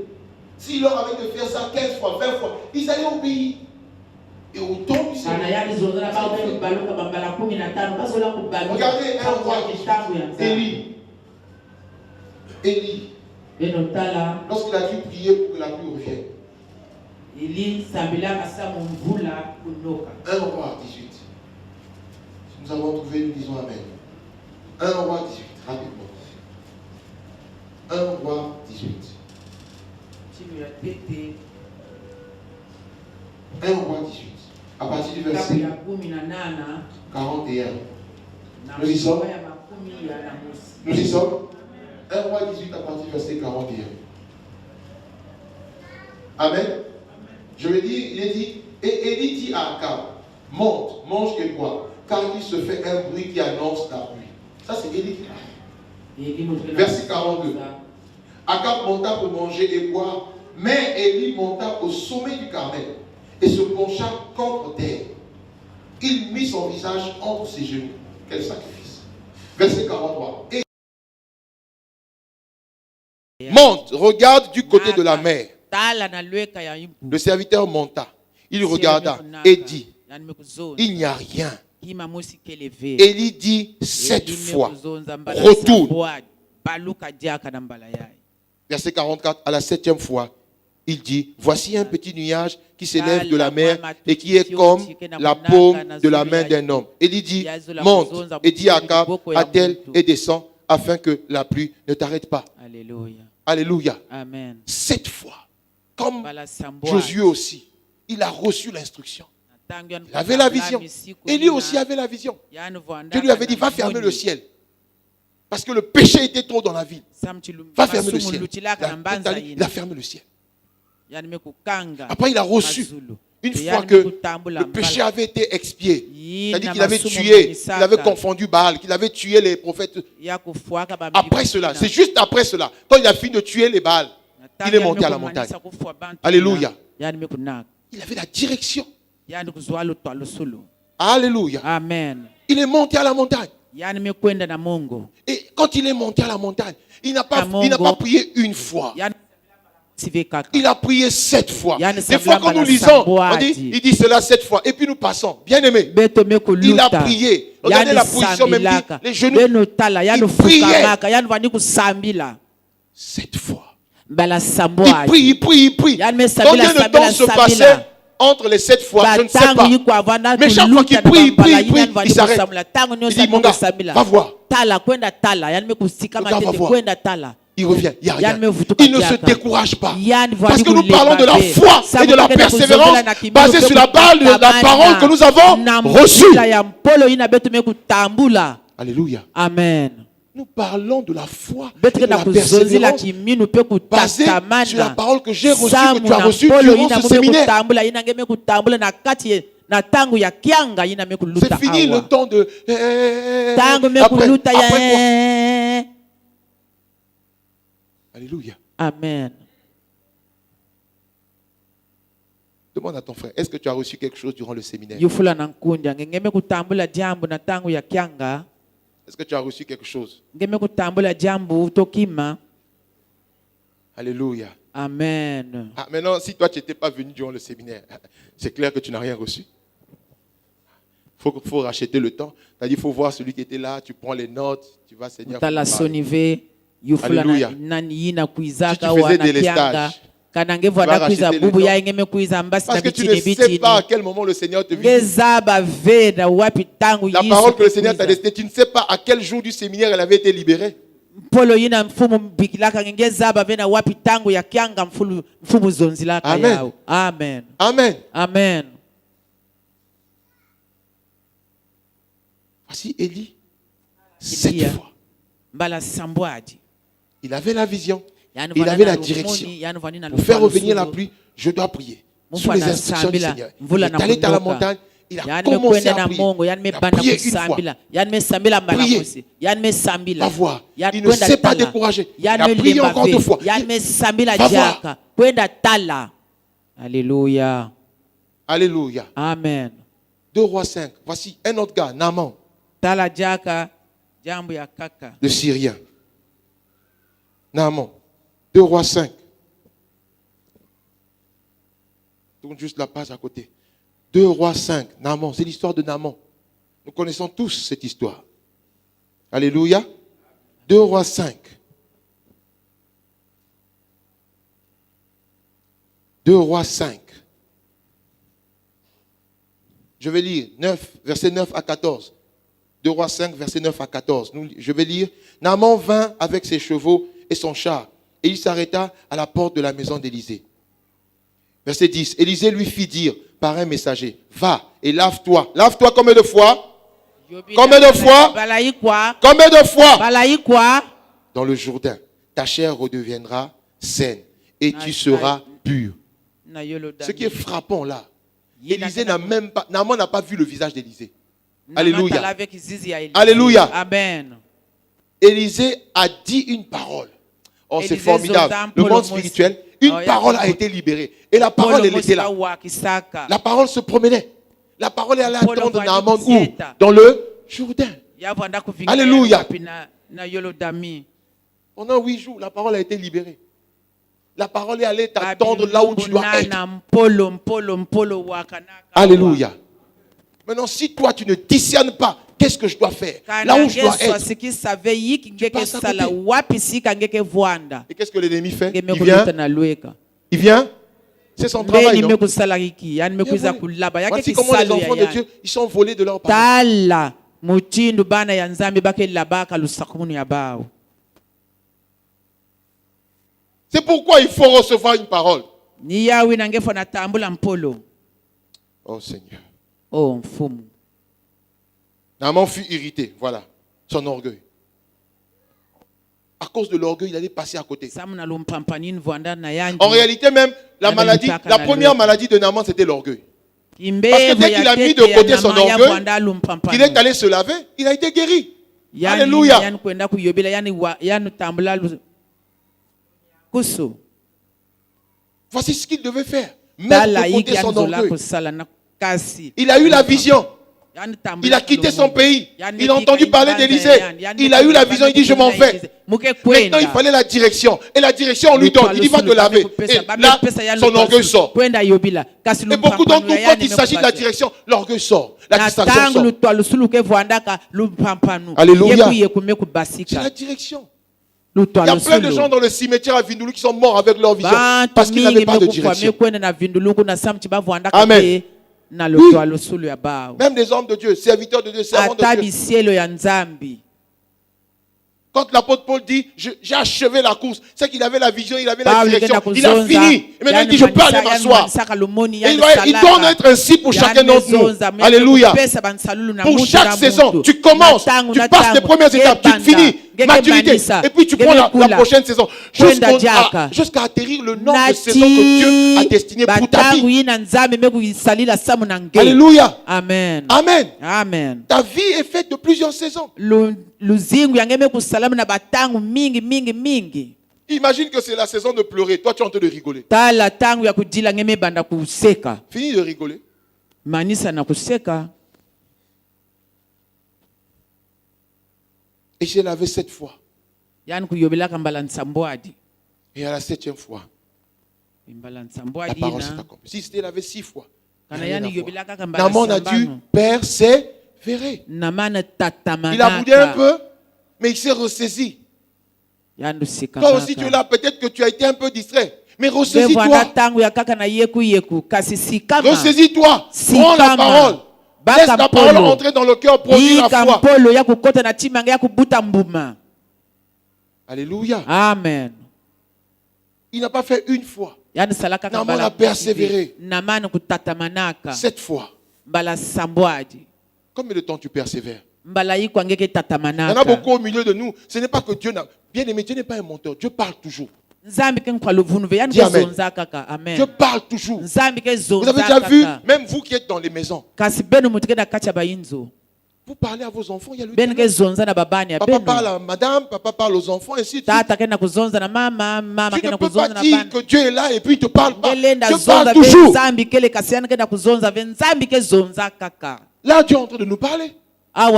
S'il leur avait de faire ça 15 fois, 20 fois, ils allaient obéir. Et au temps du Seigneur. Regardez un roi Élie. Lorsqu'il a dû prier pour que la pluie revienne. 1 roi 18. Si nous avons trouvé, nous disons Amen. 1 roi 18, rapidement. 1 roi 18. 1 roi 18. À partir du verset 41. Nous y sommes. Nous y sommes. 1 roi 18 à partir du verset 41. Amen. Je vais dire, il est dit, et Élie dit à Akab, monte, mange et bois, car il se fait un bruit qui annonce la pluie. Ça c'est Élie. Verset 42. Akab monta pour manger et boire, mais Élie monta au sommet du Carmel et se pencha contre terre. Il mit son visage entre ses genoux. Quel sacrifice. Verset 43. Monte, regarde du côté de la mer. Le serviteur monta. Il regarda et dit, il n'y a rien. Élie dit 7 fois, retourne. Verset 44, à la 7e fois, il dit, voici un petit nuage qui s'élève de la mer et qui est comme la paume de la main d'un homme. Élie dit, monte et dis à Akab, attelle et descend afin que la pluie ne t'arrête pas. Alléluia. Alléluia. Amen. 7 fois. Comme Josué aussi, il a reçu l'instruction. Il avait la vision. Élie aussi avait la vision. Dieu lui avait dit, va fermer le ciel. Parce que le péché était trop dans la ville. Va fermer le ciel. Il a fermé le ciel. Après, il a reçu. Une fois que le péché avait été expié, c'est-à-dire qu'il avait tué, qu'il avait confondu Baal, qu'il avait tué les prophètes. Après cela, c'est juste après cela, quand il a fini de tuer les Baals, il est monté à la montagne. Alléluia. Il avait la direction. Alléluia. Amen. Il est monté à la montagne. Et quand il est monté à la montagne, il n'a pas prié une fois. Il a prié 7 fois. Des fois, quand nous lisons, il dit cela 7 fois. Et puis nous passons. Bien aimé. Il a prié. Regardez la position même. Les genoux. Il priait. 7 fois. Il prie. Combien de temps se passait entre les 7 fois? Je ne sais pas. Mais chaque fois qu'il prie, il s'arrête. Il dit, mon gars, va voir. Va voir. Il revient, il n'y a rien. Il ne se décourage pas. Parce que nous parlons de la foi et de la persévérance basée sur la base de la parole que nous avons reçue. Alléluia. Amen. Nous parlons de la foi et de la persévérance basée sur la parole que j'ai reçue, que tu as reçue durant ce séminaire. C'est fini le temps de... Après, alléluia. Amen. Demande à ton frère, est-ce que tu as reçu quelque chose durant le séminaire? Est-ce que tu as reçu quelque chose? Alléluia. Amen. Ah, maintenant, si toi tu n'étais pas venu durant le séminaire, c'est clair que tu n'as rien reçu. Il faut racheter le temps. C'est-à-dire, il faut voir celui qui était là, tu prends les notes, tu vas Seigneur. Alléluia. Si tu faisais des lestages, parce que tu ne sais pas à quel moment le Seigneur te visite. La parole que le Seigneur t'a destinée, tu ne sais pas à quel jour du séminaire elle avait été libérée. Amen. Amen. Amen. Amen. Voici Élie, 7 fois. Il avait la vision. Il avait la direction. Pour faire revenir la pluie, je dois prier. Sous les instructions du Seigneur. Il est allé dans la montagne. Il a commencé à prier. Il a prié une fois. Prier. Va voir. Il ne s'est pas découragé. Il a prié encore 2 fois. Va voir. Alléluia. Alléluia. Amen. 2 Rois 5. Voici un autre gars, Naaman. Le Syrien. Naaman. 2 Rois 5. Tourne juste la page à côté. 2 Rois 5. Naaman. C'est l'histoire de Naaman. Nous connaissons tous cette histoire. Alléluia. 2 Rois 5. 2 Rois 5. Je vais lire 9, verset 9 à 14. 2 Rois 5, verset 9 à 14. Je vais lire. Naaman vint avec ses chevaux et son char, et il s'arrêta à la porte de la maison d'Élisée. Verset 10. Élisée lui fit dire par un messager, va et lave-toi. Lave-toi combien de fois? Combien de fois? Combien de fois? Dans le Jourdain. Ta chair redeviendra saine et tu seras pur. Ce qui est frappant là, Élisée n'a même pas, Naaman n'a pas vu le visage d'Élisée. Alléluia. Alléluia. Amen. Élisée a dit une parole. Oh, c'est formidable. Le monde spirituel, une parole a été libérée. Et la parole, elle était là. La parole se promenait. La parole est allée attendre Naaman où? Dans le Jourdain. Alléluia. Pendant 8 jours, la parole a été libérée. La parole est allée t'attendre là où tu dois être. Alléluia. Maintenant, si toi, tu ne discernes pas, qu'est-ce que je dois faire? Là où je dois être. Tu passes à côté. Et qu'est-ce que l'ennemi fait? Il vient. C'est son travail, non? Voici comment les enfants de Dieu, ils sont volés de leur parole. C'est pourquoi il faut recevoir une parole. Oh Seigneur. Naaman fut irrité, voilà, son orgueil. À cause de l'orgueil, il allait passer à côté. En réalité même, la première maladie de Naaman, c'était l'orgueil. Parce que dès qu'il a mis de côté son orgueil, qu'il est allé se laver, il a été guéri. Alléluia. Voici ce qu'il devait faire. Mettre de côté son orgueil. Il a eu la vision. Il a quitté son pays. Il a entendu parler d'Élisée. Il a eu la vision. Il dit, je m'en vais. Maintenant, il fallait la direction. Et la direction, on lui donne. Il dit, va te laver. Et là, son orgueil sort. Et beaucoup d'entre nous, quand il s'agit de la direction, l'orgueil sort. La distraction sort. Alléluia. C'est la direction. Il y a plein de gens dans le cimetière à Vindoulou qui sont morts avec leur vision. Parce qu'ils n'avaient pas de direction. Amen. Oui. Même des hommes de Dieu, serviteurs de Dieu, servants de Dieu. Quand l'apôtre Paul dit, j'ai achevé la course, c'est qu'il avait la vision, il avait la direction, il a fini. Et maintenant il dit, je peux aller m'asseoir. Il doit être ainsi pour chacun d'entre nous. Alléluia. Pour chaque saison, tu commences, tu passes les premières étapes, tu finis, maturité. Et puis tu prends la prochaine saison. Jusqu'à atterrir le nombre de saisons que Dieu a destiné pour ta vie. Alléluia. Amen. Amen. Amen. Ta vie est faite de plusieurs saisons. Imagine que c'est la saison de pleurer. Toi, tu es en train de rigoler. Fini de rigoler. Et j'ai lavé 7 fois. Et à la 7e fois, la parole s'est accomplie. Si c'était lavé 6 fois, Naaman a dû persévérer. Il a boudé un peu, mais il s'est ressaisi. Toi aussi, tu es là. Peut-être que tu as été un peu distrait. Mais ressaisis-toi. Ressaisis-toi. Prends la parole. Laisse la parole entrer dans le cœur, produire la foi. Alléluia. Amen. Il n'a pas fait une fois. Naaman a persévéré. 7 fois. Combien de temps tu persévères? Il y en a beaucoup au milieu de nous. Ce n'est pas que Dieu n'a... Bien aimé, Dieu n'est pas un menteur. Dieu parle toujours. Dis Amen. Dieu parle toujours. Vous avez déjà vu, même vous qui êtes dans les maisons, vous parlez à vos enfants, il y a le dialogue. Papa parle à madame, papa parle aux enfants, ainsi de suite. Tu ne peux pas dire que Dieu est là et puis il ne te parle pas. Dieu parle toujours. Là, Dieu est en train de nous parler. Mais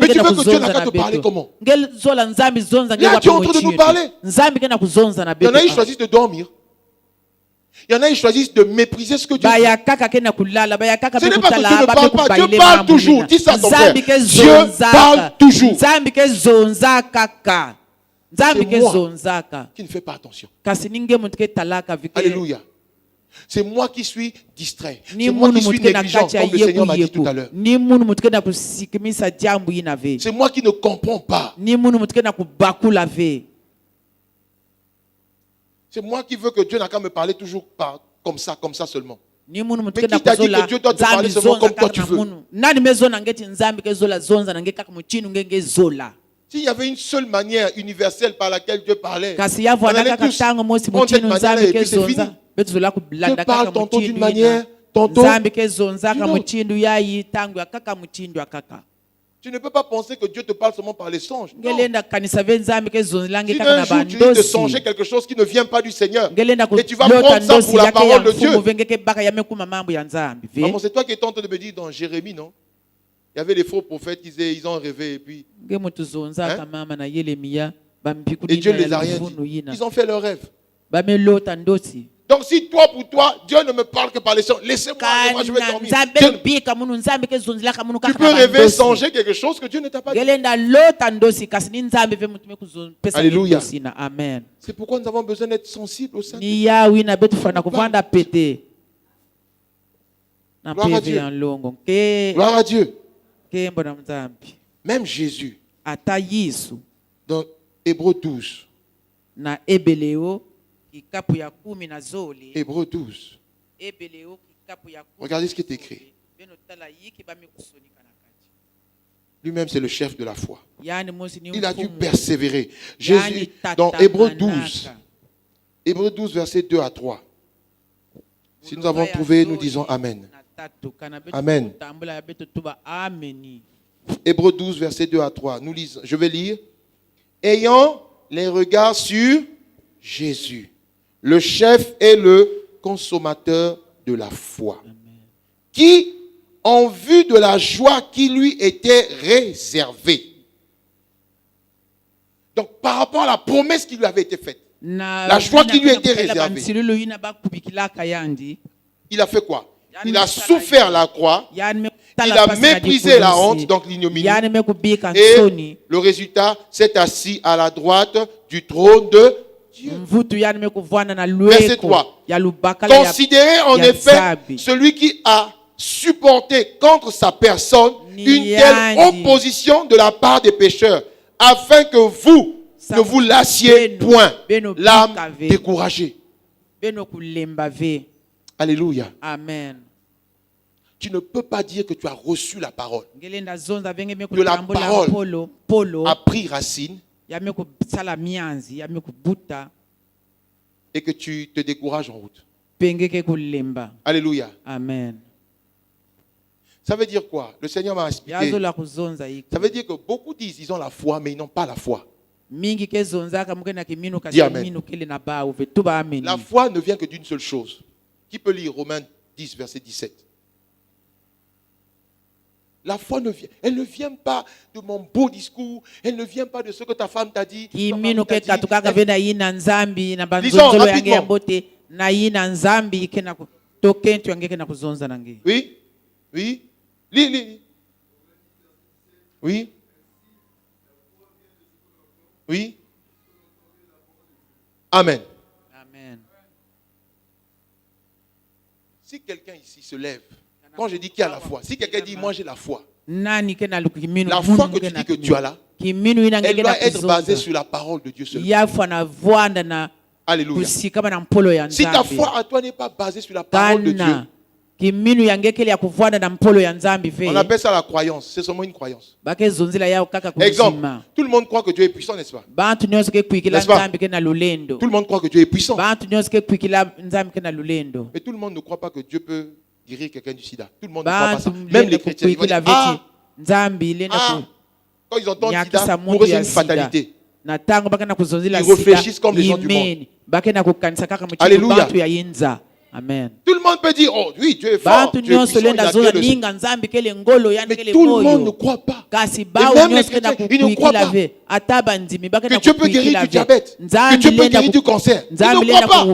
tu veux que Dieu n'a qu'à te parler comment? Là, Dieu est en train de nous parler. Il y en a, ils choisissent de dormir. Il y en a, ils choisissent de mépriser ce que Dieu dit. Ce n'est pas que Dieu ne parle pas. Dieu parle toujours. Dis ça à ton frère. Dieu parle toujours. C'est moi qui ne fais pas attention. Alléluia. C'est moi qui suis distrait. C'est moi qui suis négligent, comme le Seigneur m'a dit tout à l'heure. C'est moi qui ne comprends pas. C'est moi qui veux que Dieu n'a qu'à me parler toujours comme ça seulement. Mais qui t'a dit que Dieu doit te parler seulement comme toi tu veux? S'il y avait une seule manière universelle par laquelle Dieu parlait, on allait tous prendre cette manière et puis c'est fini. Dieu parle tantôt d'une manière, tantôt d'une autre. Tu ne peux pas penser que Dieu te parle seulement par les songes. Non. Si un jour tu dis de songer quelque chose qui ne vient pas du Seigneur, et tu vas prendre ça pour la parole de Dieu. Maman, c'est toi qui es en train de me dire dans Jérémie, non? Il y avait les faux prophètes, ils ont rêvé et puis... Hein? Et Dieu ne les a rien dit. Ils ont fait leur rêve. Donc si toi, pour toi, Dieu ne me parle que par les sons, laissez-moi, moi je vais dormir. Tu peux rêver, songer quelque chose que Dieu ne t'a pas dit. Alléluia. Amen. C'est pourquoi nous avons besoin d'être sensibles au Saint-Esprit. Gloire à Dieu. Gloire à Dieu. Même Jésus, dans Hébreux 12, Hébreux 12, regardez ce qui est écrit. Lui-même, c'est le chef de la foi. Il a dû persévérer. Jésus, dans Hébreux 12, versets 2 à 3. Si nous avons trouvé, nous disons Amen. Amen. Hébreux 12, versets 2 à 3. Nous lisons, je vais lire. Ayant les regards sur Jésus, le chef et le consommateur de la foi, qui, en vue de la joie qui lui était réservée. Donc, par rapport à la promesse qui lui avait été faite, la joie qui lui était réservée, il a fait quoi? Il a souffert la croix, il a méprisé la honte, donc l'ignominie, et le résultat s'est assis à la droite du trône de Dieu. Verset 3. Considérez en effet celui qui a supporté contre sa personne une telle opposition de la part des pécheurs, afin que vous ne vous lassiez point, l'âme découragée. Alléluia. Amen. Tu ne peux pas dire que tu as reçu la parole. Que la parole a pris racine et que tu te décourages en route. Alléluia. Amen. Ça veut dire quoi? Le Seigneur m'a expliqué. Ça veut dire que beaucoup disent qu'ils ont la foi, mais ils n'ont pas la foi. Dis amen. La foi ne vient que d'une seule chose. Qui peut lire Romains 10, verset 17? La foi elle ne vient pas de mon beau discours, elle ne vient pas de ce que ta femme t'a dit. Lisons rapidement. Oui, oui, lis. Oui, oui. Amen. Amen. Si quelqu'un ici se lève, quand je dis qu'il y a la foi, si quelqu'un dit moi j'ai la foi, la foi que tu dis que tu as là, elle doit être basée sur la parole de Dieu seulement. Alléluia. Si ta foi à toi n'est pas basée sur la parole de Dieu, on appelle ça la croyance. C'est seulement une croyance. Exemple, tout le monde croit que Dieu est puissant, n'est-ce pas? N'est-ce pas? Tout le monde croit que Dieu est puissant. Mais tout le monde ne croit pas que Dieu peut guérir quelqu'un du sida. Tout le monde ne croit pas ça. Même les chrétiens. Quand ils entendent sida, pour eux c'est une fatalité. Ils réfléchissent comme les gens du monde. Alléluia. Amen. Tout le monde peut dire, oh oui, Dieu est fort, Dieu est puissant, il a créé le ciel. Mais tout le monde ne croit pas. Et même les chrétiens, ils ne croient pas que Dieu peut guérir du diabète, que Dieu peut guérir du cancer. Ils ne croient pas.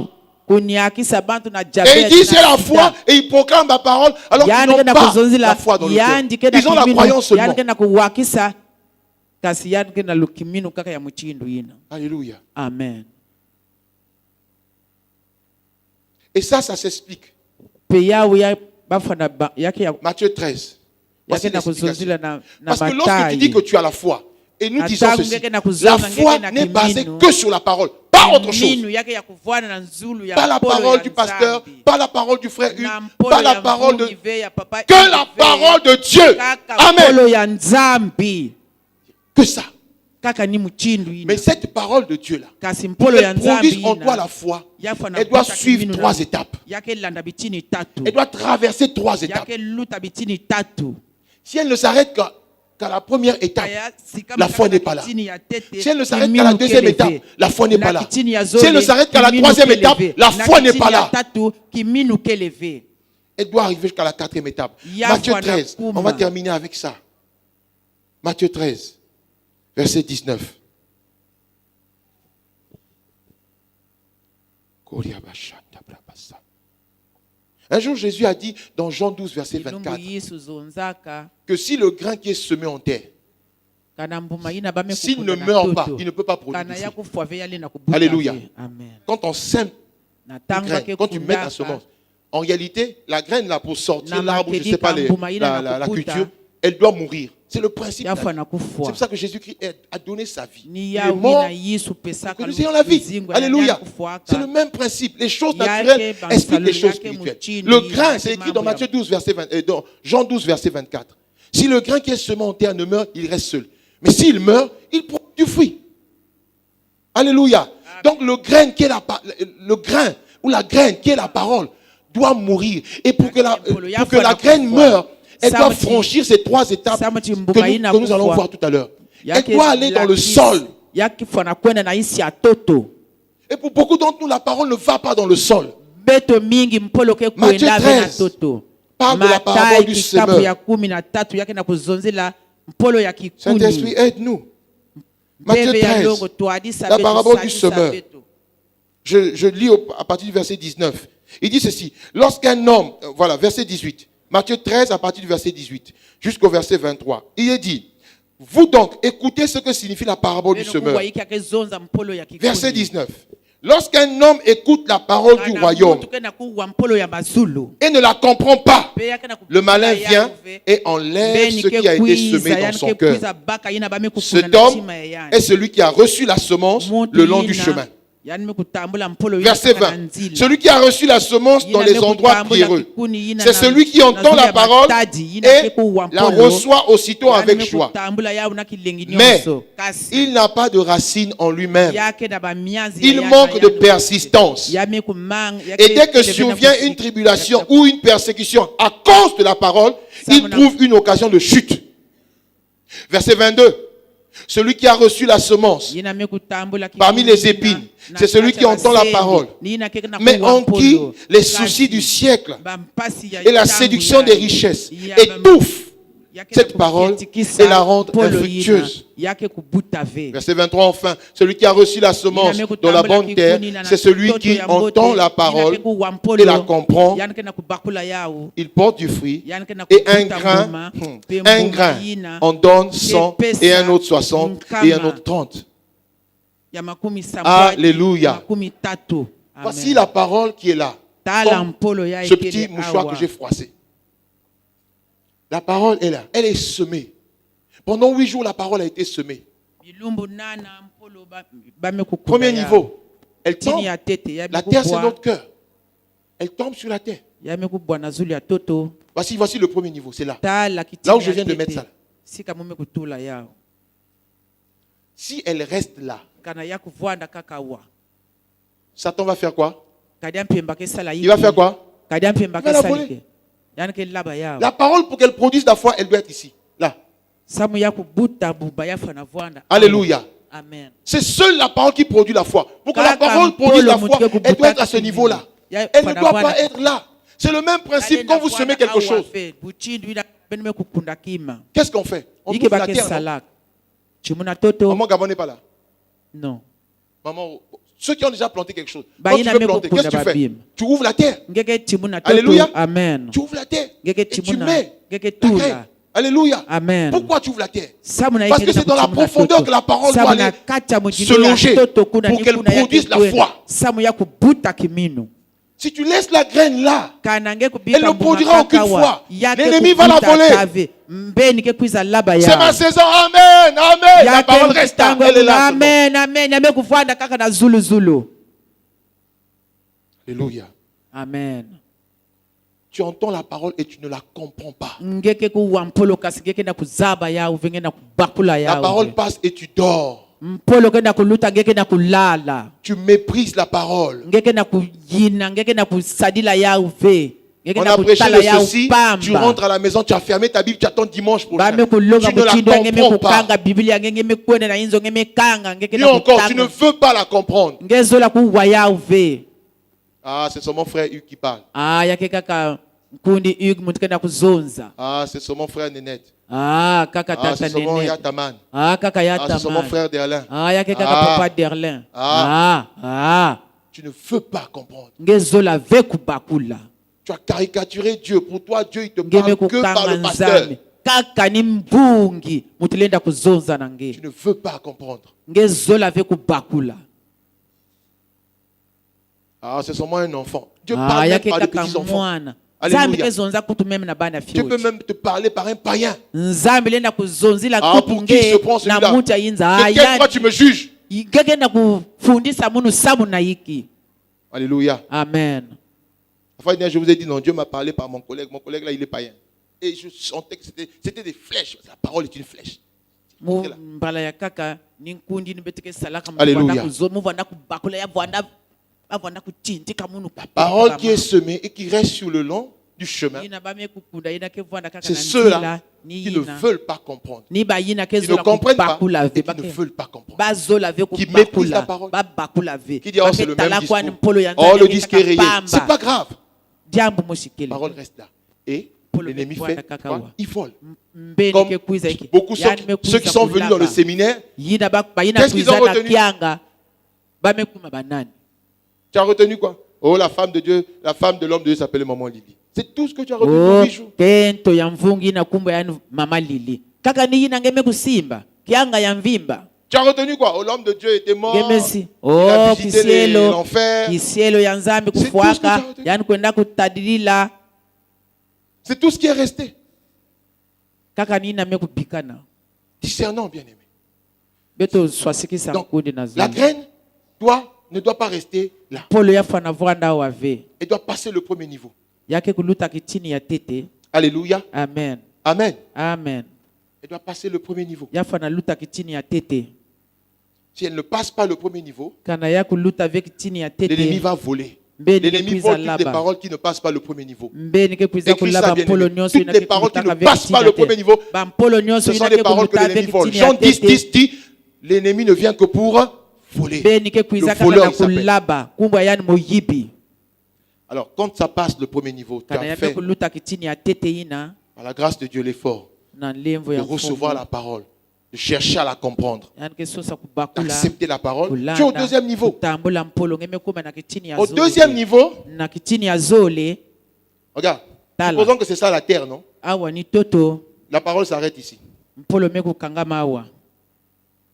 Et ils disent c'est la foi et ils proclament la parole alors qu'ils n'ont pas la foi dans le cœur. Ils ont la croyance seulement. Alléluia. Amen. Et ça s'explique. Matthieu 13. Voici l'explication. Parce que lorsque tu dis que tu as la foi, et nous disons ceci, la foi n'est basée que sur la parole, pas autre chose. Pas la parole du pasteur, pas la parole du frère Hugues, pas la parole de... Que la parole de Dieu. Amen. Que ça. Mais cette parole de Dieu-là, pour qu'elle produise en toi la foi, elle doit suivre 3 étapes. Elle doit traverser 3 étapes. Si elle ne s'arrête qu'à la première étape, la foi n'est pas là. Si elle ne s'arrête qu'à la deuxième étape, la foi n'est pas là. Si elle ne s'arrête qu'à la troisième étape, la foi n'est pas là. Elle doit arriver jusqu'à la 4e étape. Matthieu 13, on va terminer avec ça. Matthieu 13. Verset 19. Un jour, Jésus a dit dans Jean 12, verset 24, que si le grain qui est semé en terre, s'il ne meurt pas, il ne peut pas produire du fruit. Alléluia. Quand on sème une graine, quand tu mets la semence, en réalité, la graine là pour sortir l'arbre, je ne sais pas, la culture, elle doit mourir. C'est le principe. C'est pour ça que Jésus-Christ a donné sa vie. Il est mort pour que nous ayons la vie. Alléluia. C'est le même principe. Les choses naturelles expliquent les choses spirituelles. Le grain, c'est écrit dans Matthieu 12, dans Jean 12, verset 24. Si le grain qui est semé en terre ne meurt, il reste seul. Mais s'il meurt, il produit du fruit. Alléluia. Donc le grain ou la graine qui est la parole doit mourir. Et pour que la graine meure, elle doit franchir ces 3 étapes que nous allons voir tout à l'heure. Elle doit aller dans le sol. Et pour beaucoup d'entre nous, la parole ne va pas dans le sol. Matthieu 13 parle de la parabole du semeur. Saint-Esprit, aide-nous. Matthieu 13, la parabole du semeur. Je lis à partir du verset 19. Il dit ceci. Lorsqu'un homme, voilà, verset 18. Matthieu 13 à partir du verset 18 jusqu'au verset 23. Il est dit, vous donc, écoutez ce que signifie la parabole du semeur. Verset 19. Lorsqu'un homme écoute la parole du royaume et ne la comprend pas, le malin vient et enlève ce qui a été semé dans son cœur. Cet homme est celui qui a reçu la semence le long du chemin. Verset 20. Celui qui a reçu la semence dans les endroits pierreux, c'est celui qui entend la parole et la reçoit aussitôt avec joie. Mais il n'a pas de racine en lui-même. Il manque de persistance. Et dès que survient une tribulation ou une persécution à cause de la parole, il trouve une occasion de chute. Verset 22. Celui qui a reçu la semence parmi les épines, c'est celui qui entend la parole, mais en qui les soucis du siècle et la séduction des richesses étouffent cette parole et la rendent infructueuse. Verset 23 enfin, celui qui a reçu la semence dans la bonne terre, c'est celui qui entend la parole et la comprend. Il porte du fruit et un grain en donne 100 et un autre 60 et un autre 30. Alléluia. Voici la parole qui est là. Comme ce petit mouchoir que j'ai froissé. La parole est là. Elle est semée. Pendant 8 jours, la parole a été semée. Premier niveau. Elle tombe. La terre, c'est notre cœur. Elle tombe sur la terre. Voici le premier niveau. C'est là. Là où je viens de mettre ça. Si elle reste là, Satan va faire quoi? Il va faire quoi? Il va la voler. La parole, pour qu'elle produise la foi, elle doit être ici. Là. Alléluia. C'est seule la parole qui produit la foi. Pour que la parole produise la foi, elle doit être à ce niveau-là. Elle ne doit pas être là. C'est le même principe quand vous semez quelque chose. Qu'est-ce qu'on fait? On ouvre la terre. Maman Gabon n'est pas là. Non. Maman, ceux qui ont déjà planté quelque chose, quand tu veux planter, qu'est-ce que tu fais? Tu ouvres la terre. Alléluia. Amen. Tu ouvres la terre et tu mets la graine. Alléluia. Amen. Pourquoi tu ouvres la terre? Parce que c'est dans la profondeur que la parole doit aller se loger pour qu'elle produise la foi. Si tu laisses la graine là, elle ne produira aucune foi. L'ennemi va la voler. C'est ma saison. Amen. Amen. La parole reste là. Elle est là. Amen. Amen. Alléluia. Amen. Tu entends la parole et tu ne la comprends pas. La parole passe et tu dors. Tu méprises la parole. On a prêché de ceci, tu rentres à la maison, tu as fermé ta Bible, tu attends dimanche prochain. Tu ne la comprends pas. Et encore, tu ne veux pas la comprendre. Ah, c'est mon frère Hugues qui parle. Ah, c'est mon frère Nénette. Ah, c'est mon Yataman. Ah, c'est mon frère Derlin. Tu ne veux pas comprendre. ngezolave kubakula Tu as caricaturé Dieu. Pour toi, Dieu, il te parle que par le pasteur. kaka ni mbungi mutilenda kuzonza nange Tu ne veux pas comprendre. ngezolave kubakula Ah, c'est seulement un enfant. Dieu parle même yake par des kaka petits enfants. mwana Alléluia. nzambi kezonza kutu meme na bana Dieu peut fyochi même te parler par un païen. nzambi lenda kuzonzila Ah, kutu pour qui se nge prend na celui-là? muti ayinza De quelle foi tu me juges? gagenda kufundisa munu samu na iki. Alléluia. Amen. La fois dernière, je vous ai dit, non, Dieu m'a parlé par mon collègue. Mon collègue là, il est païen. Et je sentais que c'était des flèches. La parole est une flèche. Mbala ya kaka ninkundi nibeteke salaka Alléluia. muvanda kubakula ya vanda kutintika munu La parole qui est semée et qui reste sur le long du chemin, c'est ceux-là qui ne veulent pas comprendre. Qui ne comprennent pas et qui ne veulent pas comprendre. Qui méprisent la parole. Qui disent, oh, c'est le même discours. Oh, le disque est rayé. C'est pas grave. La parole reste là. Et l'ennemi fait quoi? Il vole. Comme beaucoup ceux qui sont venus dans le séminaire, qu'est-ce qu'ils ont retenu? Tu as retenu quoi? Oh, la femme de Dieu, la femme de l'homme de Dieu s'appelait Maman Lily. C'est tout ce que tu as retenu pour 8 jours. Tu as retenu quoi? Oh, l'homme de Dieu était mort. Il a visité l'enfer. C'est tout ce qui est resté. Discernant, bien aimé. Donc, la graine, toi, ne doit pas rester là. Elle doit passer le premier niveau. Alléluia. Amen. Amen. Amen. Elle doit passer le premier niveau. Si elle ne passe pas le premier niveau, l'ennemi va voler. L'ennemi vole toutes les paroles qui ne passent pas le premier niveau. Écris ça bien aimé. Toutes les paroles qui ne passent pas le premier niveau, ce sont des paroles que l'ennemi vole. Jean 10, 10 dit, l'ennemi ne vient que pour voler. Le voleur s'appelle. Alors, quand ça passe le premier niveau, tu as fait, par la grâce de Dieu, l'effort de recevoir la parole, de chercher à la comprendre, d'accepter la parole. Tu es au deuxième niveau. Au deuxième niveau, regarde, supposons que c'est ça la terre, non? La parole s'arrête ici.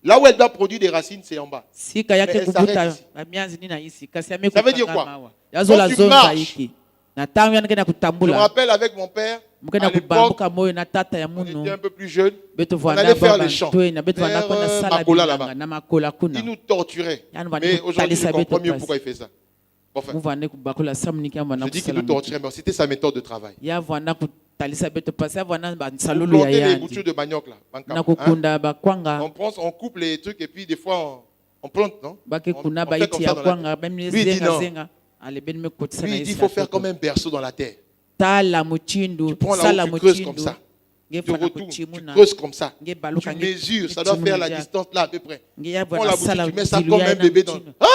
Là où elle doit produire des racines, c'est en bas. Mais elle s'arrête ici. Ça veut dire quoi? Quand tu marches, je me rappelle avec mon père, à l'époque, on était un peu plus jeunes, on allait faire les champs, vers Makola là-bas. Il nous torturait. Mais aujourd'hui, je comprends mieux pourquoi il fait ça. Enfin, je dis qu'il nous torturait, mais c'était sa méthode de travail. On plantait les boutures de manioc là. On coupe les trucs et puis des fois on plante, non? On fait comme ça dans la terre. Lui il dit non. Lui il dit il faut faire comme un berceau dans la terre. Tu prends là où tu creuses comme ça. Tu retournes, tu creuses comme ça. Tu mesures, ça doit faire la distance là à peu près. Tu prends la boutique, tu mets ça comme un bébé dans... Ah!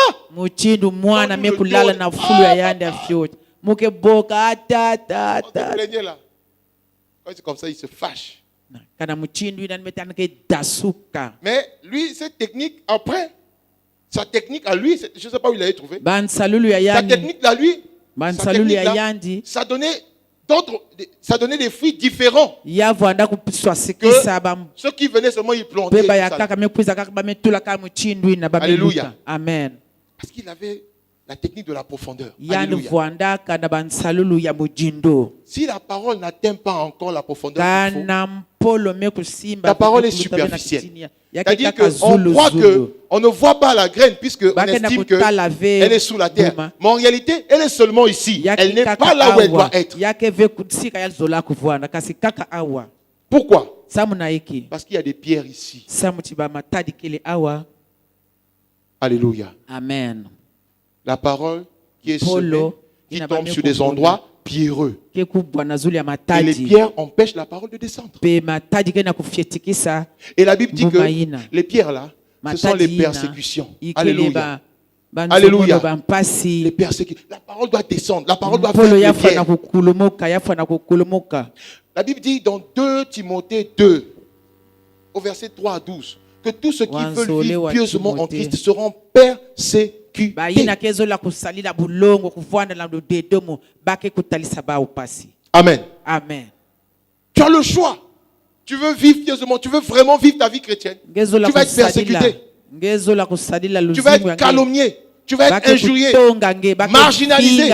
Quand c'est comme ça, il se fâche. Mais lui, cette technique, après, sa technique à lui, je ne sais pas où il l'avait trouvé. Sa technique à lui, ça donnait des fruits différents. Que ceux qui venaient seulement y planter. Alléluia. Amen. Parce qu'il avait la technique de la profondeur. Alléluia. Si la parole n'atteint pas encore la profondeur qu'il faut, la parole est superficielle. C'est-à-dire qu'on croit qu'on ne voit pas la graine puisqu'on estime qu'elle est sous la terre. Mais en réalité, elle est seulement ici. Elle n'est pas là où elle doit être. Pourquoi? Parce qu'il y a des pierres ici. Alléluia. Amen. La parole qui est semée, qui tombe sur des endroits pierreux. Et les pierres empêchent la parole de descendre. Et la Bible dit que les pierres là, ce sont les persécutions. Alléluia. Alléluia. Les persécutions. La parole doit descendre. La parole doit faire les pierres. La Bible dit dans 2 Timothée 2, au verset 3 à 12, que tous ceux qui veulent vivre pieusement en Christ seront persécutés. Amen. Amen. Tu as le choix. Tu veux vivre pieusement, tu veux vraiment vivre ta vie chrétienne. Tu vas être persécuté. Tu vas être calomnié. Tu vas être injurié, marginalisé.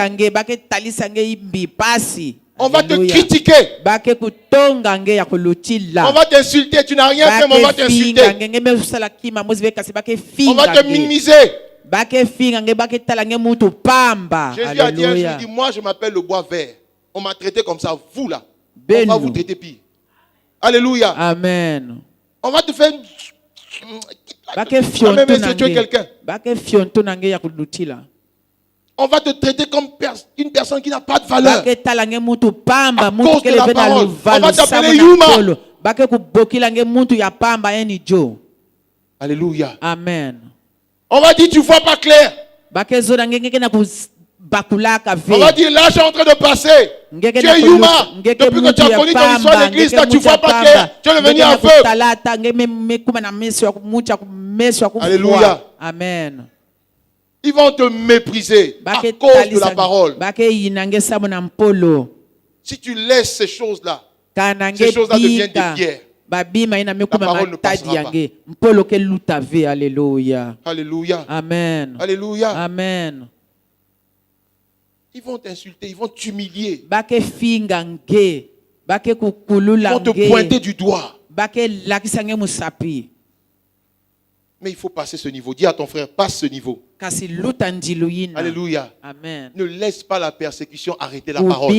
On va te critiquer. On va t'insulter. Tu n'as rien fait, mais on va t'insulter. On va te minimiser. Jésus a dit un jour, il dit, moi je m'appelle le bois vert. On m'a traité comme ça. Vous là, on va vous traiter pire. Alléluia. Amen. On va te faire... même insulter quelqu'un. On va te traiter comme une personne qui n'a pas de valeur. À cause de la parole. On va t'appeler Yuma. Alléluia. Amen. On va dire tu vois pas clair. On va dire là je suis en train de passer. Tu es Yuma. Depuis que tu as connu ton histoire d'église, là tu vois pas clair. Tu es devenu aveugle. Alléluia. Amen. Ils vont te mépriser à cause de la parole. Si tu laisses ces choses-là deviennent des pierres. La parole ne passera pas. Alléluia. Alléluia. Amen. Alléluia. Amen. Ils vont t'insulter, ils vont t'humilier. Ils vont te pointer du doigt. Mais il faut passer ce niveau. Dis à ton frère, passe ce niveau. Alléluia. Amen. Ne laisse pas la persécution arrêter la parole.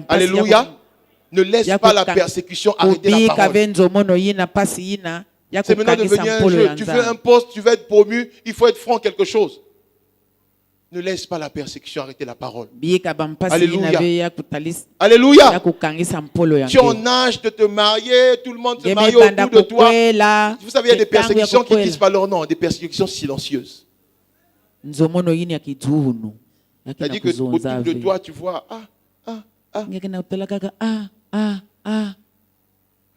Alléluia. Ne laisse pas la persécution arrêter la parole. C'est maintenant devenu un jeu. Tu veux un poste, tu veux être promu, il faut être franc quelque chose. Ne laisse pas la persécution arrêter la parole. Alléluia. Alléluia. Tu es en âge de te marier, tout le monde se marie autour de toi. Vous savez, il y a des persécutions qui ne disent pas leur nom, des persécutions silencieuses. C'est-à-dire que autour de toi, tu vois,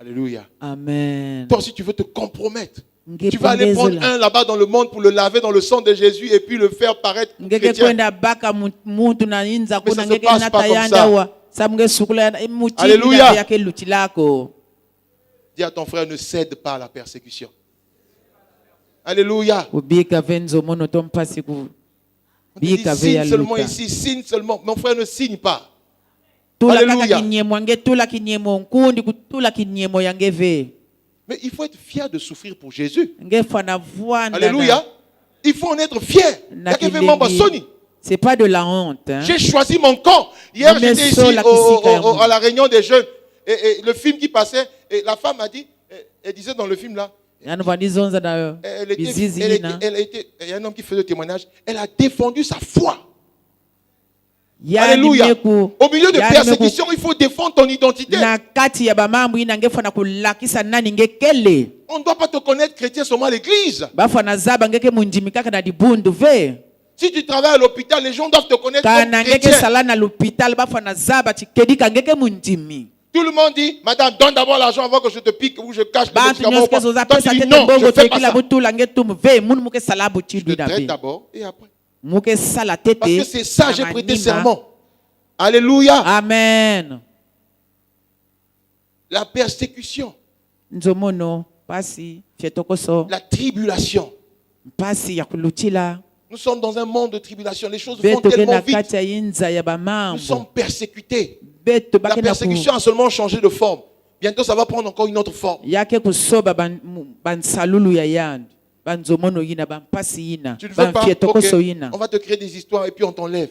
Alléluia. Amen. Toi aussi, tu veux te compromettre. Tu vas aller prendre un là-bas dans le monde pour le laver dans le sang de Jésus et puis le faire paraître chrétien. Mais ça ne se passe pas comme ça. Alléluia. Dis à ton frère, ne cède pas à la persécution. Alléluia. On dit, signe seulement ici, signe seulement. Mon frère, ne signe pas. Alléluia. Mais il faut être fier de souffrir pour Jésus. Alléluia. Il faut en être fier. C'est pas de la honte. Hein? J'ai choisi mon camp. Hier, j'étais ici à la réunion des jeunes. Et le film qui passait, et la femme a dit, elle disait dans le film là, il y a un homme qui faisait le témoignage, elle a défendu sa foi. Alléluia. Au milieu de persécution, il faut défendre ton identité. On ne doit pas te connaître chrétien seulement à l'église. Si tu travailles à l'hôpital, les gens doivent te connaître comme chrétien. Tout le monde dit, madame, donne d'abord l'argent avant que je te pique ou je cache les médicaments. Toi, tu dis non, je ne fais pas ça. Je te traite d'abord et après. Parce que c'est ça, j'ai prêté serment. Alléluia. Amen. La persécution. La tribulation. Nous sommes dans un monde de tribulation. Les choses vont tellement vite. Nous sommes persécutés. La persécution a seulement changé de forme. Bientôt, ça va prendre encore une autre forme. Tu ne veux pas, okay, on va te créer des histoires et puis on t'enlève.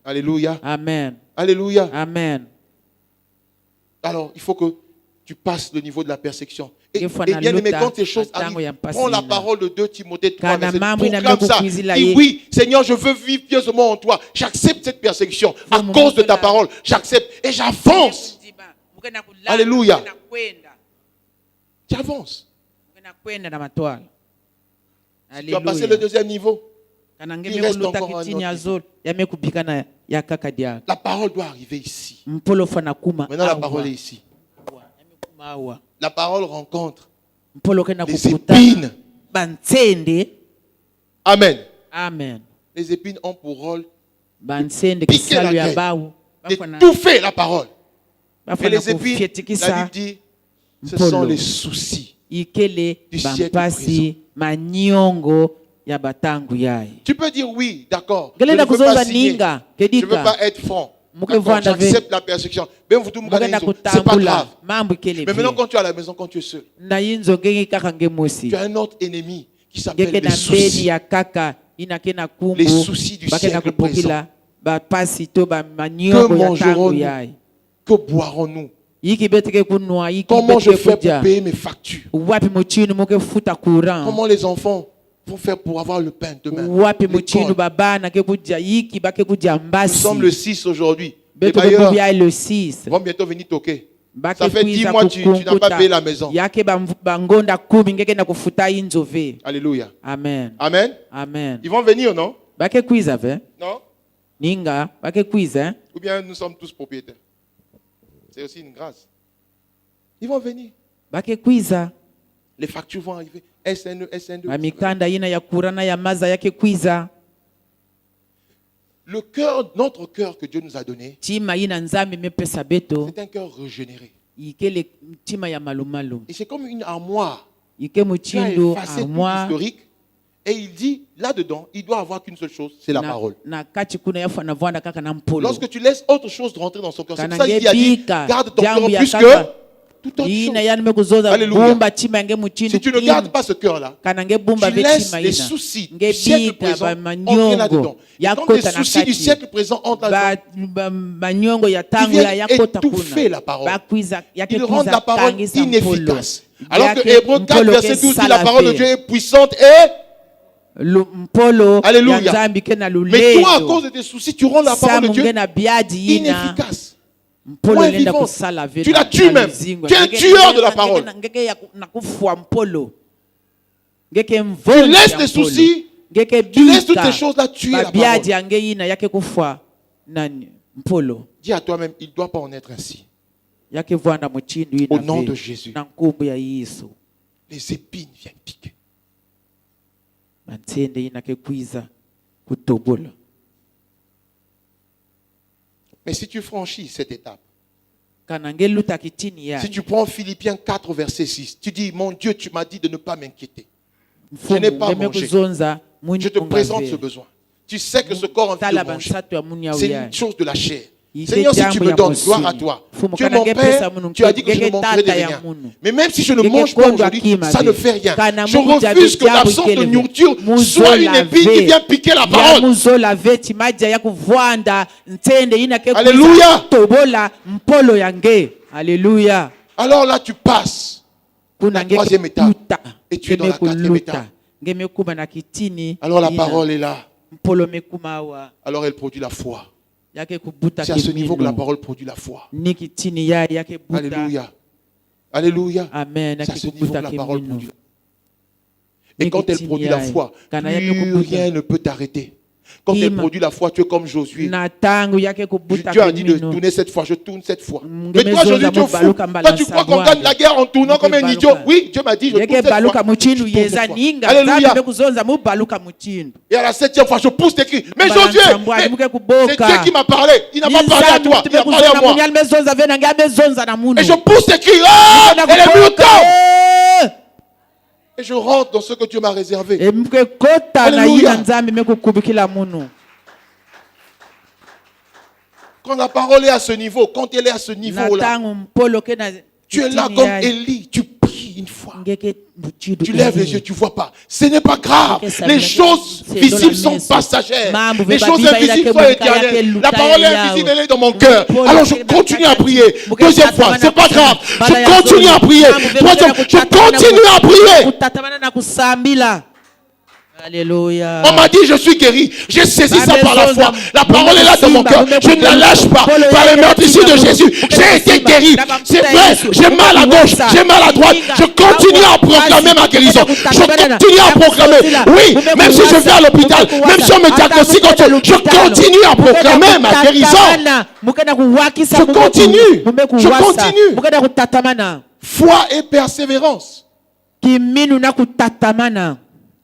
Alléluia. Amen. Alléluia. Amen. Alors, il faut que tu passes le niveau de la persécution. Et bien aimé, quand ces choses arrivent, prends la parole de 2 Timothée 3, proclame ça. Dis oui, Seigneur, je veux vivre pieusement en toi. J'accepte cette persécution à cause de ta parole. J'accepte et j'avance. Alléluia. Tu avances. Tu vas passer le 2e niveau. Il reste encore un autre. La parole doit arriver ici. Maintenant, la parole est ici. la parole rencontre mpolo kena des kukuta épines. bantsende. Amen. Amen. Les épines ont pour rôle Bantsende piquer la kisalu ya graine, bawu d'étouffer la parole. Et bafana les épines, la kufyetikisa Bible dit, ce mpolo. sont les soucis. Ikele Du siècle bampasi manyongo ya batangu yaye. Tu peux dire oui, d'accord. Je ne Gelenda veux pas kuzoza signer. ninga Je ne veux kedika pas être franc. Muke D'accord, vanda ve. j'accepte la persécution. Ben, vous tout le monde, mugenda c'est pas grave. kutambula mambo ikele Mais maintenant, quand tu es à la maison, quand tu es seul, na yinzo ngenge kaka ngemosi tu as un autre ennemi qui s'appelle ngeke les na mbeni soucis. ya kaka inake na kumbu Les soucis du bakena siècle kupokila bapasi to bamanyongo Que ya tangu mangerons-nous? yaye. Que boirons-nous? Yiki beteke kunwa yiki Comment je beteke fais pour kuja payer mes factures? wapi muchinu muke futa courant Comment les enfants vont faire pour avoir le pain demain? wapi muchinu L'école. babana ke kuja yiki bake kuja Nous mbasi sommes le 6 aujourd'hui. Les beto bailleurs bebubya le 6 vont bientôt venir toquer. bake Ça fait 10 kuiza mois que tu n'as pas payé la maison. yake bangonda 10 ngeke na kufuta inzove. Alléluia. Amen. Amen. Amen. Ils vont venir, non? Bake kuiza ve Non? ninga bake kuiza Ou bien nous sommes tous propriétaires. C'est aussi une grâce. Ils vont venir. bake kuiza Les factures vont arriver. SN1, SN2. mamikanda ina ya kurana ya maza yake kuiza Le cœur, notre cœur que Dieu nous a donné, tima ina nzambi mepesa beto c'est un cœur régénéré. ikele tima ya malumalu Et c'est comme une armoire. ike Dieu a muchindo effacé tout armoire l'historique. Et il dit, là-dedans, il doit avoir qu'une seule chose, c'est la parole. na kati kuna yafa na vanda kaka na mpolo Lorsque tu laisses autre chose rentrer dans son cœur, c'est pour ça Kanange qu'il a dit, bika, garde ton cœur jambo ya plus kaka. que toute autre ina chose. yani mekuzoza Alléluia. bumba chima nge muchindo Si tu ne gardes pas ce cœur-là, kanange bumba tu ve laisses chima les ina soucis nge du siècle bika présent ba entrer là-dedans. manyongo Et quand les yakota na soucis du kati siècle présent entrent là-dedans, manyongo ya tangu viennent ya yakota étouffer la kuna parole. bakwiza yake ils rendent kuiza la parole tangisa inefficace. mpolo. Alors que Yake Hébreux 4, mpolo verset ke 12 dit, la parole de salate. Dieu est puissante et... Mpolo Alléluia. ya nzambi ke na Mais toi, à luledo cause de tes soucis, tu rends la parole de Dieu na biadi ina inefficace. mpolo Moins lenda vivante. kusala Tu la tues même. Tu es un tueur de la parole. ngeke ya nakufua mpolo ngeke Tu mvonzi laisses ya tes mpolo. soucis, ngeke tu laisses toutes bika, tes choses là, tuer la babiadi parole. yange ina yake kufua nani mpolo Dis à toi-même, il ne doit pas en être ainsi. yake vwana muchindu ina Au nom ve, de Jésus. na nkumbu ya Yesu Les épines viennent piquer. matsende ina ke kwiza kutobola. Mais si tu franchis cette étape, Kanange luta kitini ya si tu prends Philippiens 4, verset 6, tu dis, mon Dieu, tu m'as dit de ne pas m'inquiéter. mfumu n'ai pas ngeme mangé. kuzonza muni Je te présente ungave. ce besoin. Tu sais que ce corps en Tala de manger, bansato ya muni ya c'est uyai. une chose de la chair. Ite Seigneur, si tu jambo me ya donnes, mosuni. gloire à toi. Fumu Tu es mon kanange Père, pesa munu tu as dit que je ne ngeke mangerai de tata ya rien. munu. Mais même si je ne Ngeke mange pas kondo aujourd'hui, akima ça be. ne fait rien. Kana Je Mungu jabe refuse que jambo l'absence de ikelebe. nourriture Muzo soit une lave. épine qui vient piquer la Ya parole. muzo lave timaja ya kuvwanda ntende ina ke Alléluia. tobola mpolo yange. Alléluia. Alors là, tu passes. Kuna La troisième étape. luta. Et tu es dans la quatrième étape. Ngeme kuba na kitini. Alors la ina. parole est là. Mpolo mekumawa. Alors elle produit la foi. Yake kubuta C'est à ce niveau que la kimino. parole produit la foi. Nikitini ya yake buta. Alléluia. Alléluia. Amen. C'est à Yake ce niveau que kubuta la parole kimino. produit. Et quand elle produit la foi, plus rien ne peut t'arrêter. Quand elle produit la foi, tu es comme Josué. Na tangu yake kubuta Dieu a dit de kimino. tourner cette fois, je tourne cette fois. Mm, Mais toi, Josué, tu es fou. Toi, tu crois qu'on gagne la guerre en tournant comme un idiot. Oui, Dieu m'a dit, je tourne Yeke cette baluka fois. muchindu Je tourne yeza cette fois. ninga. Alléluia. Zambi bekuzonza mu baluka muchindu. Et à la 7e fois, je pousse tes cris. Mais Balance Josué, mbwa, mais alimuke kuboka. c'est Dieu qui m'a parlé. Il n'a pas parlé à toi, il a parlé à moi. Et je pousse tes cris. Ah, elle est venue au temps. Et je rentre dans ce que Dieu m'a réservé. Alléluia. Quand la parole est à ce niveau, quand elle est à ce niveau-là, tu es là comme Élie, tu pries une fois. Tu lèves les yeux, tu ne vois pas. Ce n'est pas grave. Les choses visibles sont passagères. Les choses invisibles sont éternelles. La parole est invisible, elle est dans mon cœur. Alors je continue à prier. Deuxième fois, ce n'est pas grave. Je continue à prier. Troisième, je continue à prier. Alléluia. On m'a dit je suis guéri. J'ai saisi ça par la foi. La parole est là dans mon cœur. Je ne la lâche pas. Par les meurtrissures de Jésus, j'ai été guéri. C'est vrai. J'ai mal à gauche, j'ai mal à droite. Je continue à proclamer ma guérison. Je continue à proclamer. Oui, même si je vais à l'hôpital, même si on me diagnostique, je continue à proclamer ma guérison. Je continue. Je continue. Foi et persévérance.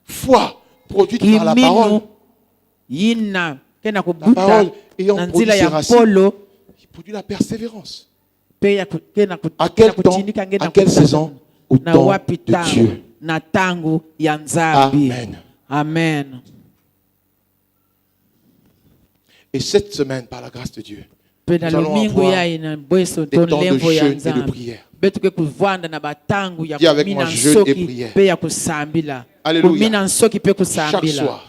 Foi produite par la parole. La parole ayant produit ses racines, il produit la persévérance. À quel temps, à quelle saison? Au temps de Dieu. Amen. Amen. Et cette semaine, par la grâce de Dieu, nous allons avoir des temps de jeûne et de prière. Dis avec moi, jeûne et prière. Alléluia. Chaque soir.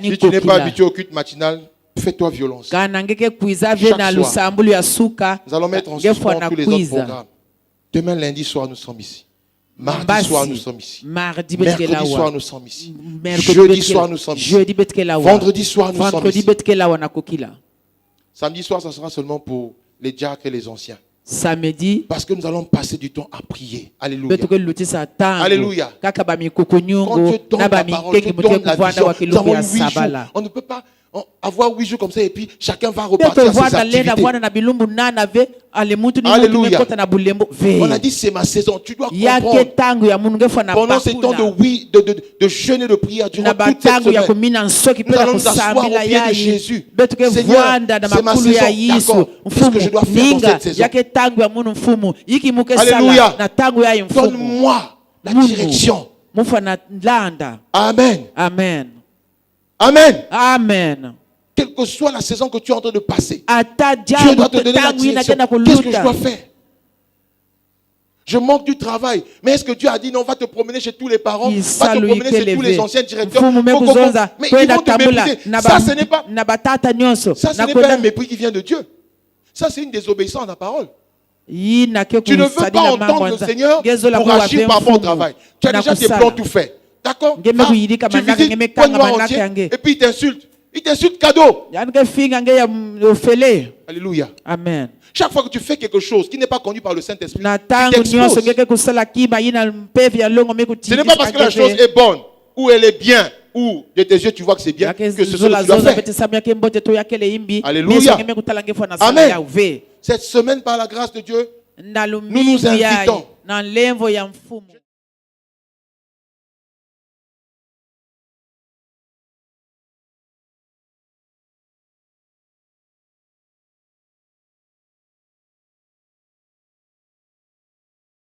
Si tu n'es pas habitué au culte matinal, fais-toi violence. Chaque soir. Nous allons mettre en suspens tous les autres programmes. Demain, lundi soir, nous sommes ici. Mardi soir, nous sommes ici. Mercredi soir, nous sommes ici. Jeudi soir, nous sommes ici. Vendredi soir, nous sommes ici. Samedi soir, ça sera seulement pour les diacres et les anciens. Samedi. Parce que nous allons passer du temps à prier. Alléluia. Alléluia. Quand Dieu donne la parole, Dieu donne la vision. Nous avons 8 jours. On ne peut pas avoir 8 jours comme ça et puis chacun va repartir à ses activités. Alléluia. On a dit c'est ma saison. Tu dois comprendre. Pendant ces temps de jeûne et de prière, durant toute cette semaine, nous allons nous asseoir au pied de Jésus. Seigneur, c'est ma saison. D'accord. Qu'est-ce que je dois faire dans cette saison? Alléluia. Donne-moi la direction. Amen. Amen. Amen. Amen. Quelle que soit la saison que tu es en train de passer, Dieu doit te donner la direction. Qu'est-ce que je dois faire? Je manque du travail. Mais est-ce que Dieu a dit non, va te promener chez tous les parents, va te promener chez tous les anciens directeurs. Mais ils vont te mépriser. Ça, ce n'est pas un mépris qui vient de Dieu. Ça, c'est une désobéissance à la parole. Tu ne veux pas entendre le Seigneur pour agir par rapport au travail. Tu as déjà tes plans tout faits. D'accord? Tu visites Point Noir entier et puis il t'insulte. Il t'insulte cadeau. Alléluia. Amen. Chaque fois que tu fais quelque chose qui n'est pas conduit par le Saint-Esprit, tu t'exposes. Ce n'est pas parce que la chose est bonne, ou elle est bien, ou de tes yeux tu vois que c'est bien, que ce que tu dois faire. Alléluia. Amen. Cette semaine, par la grâce de Dieu, nous nous invitons.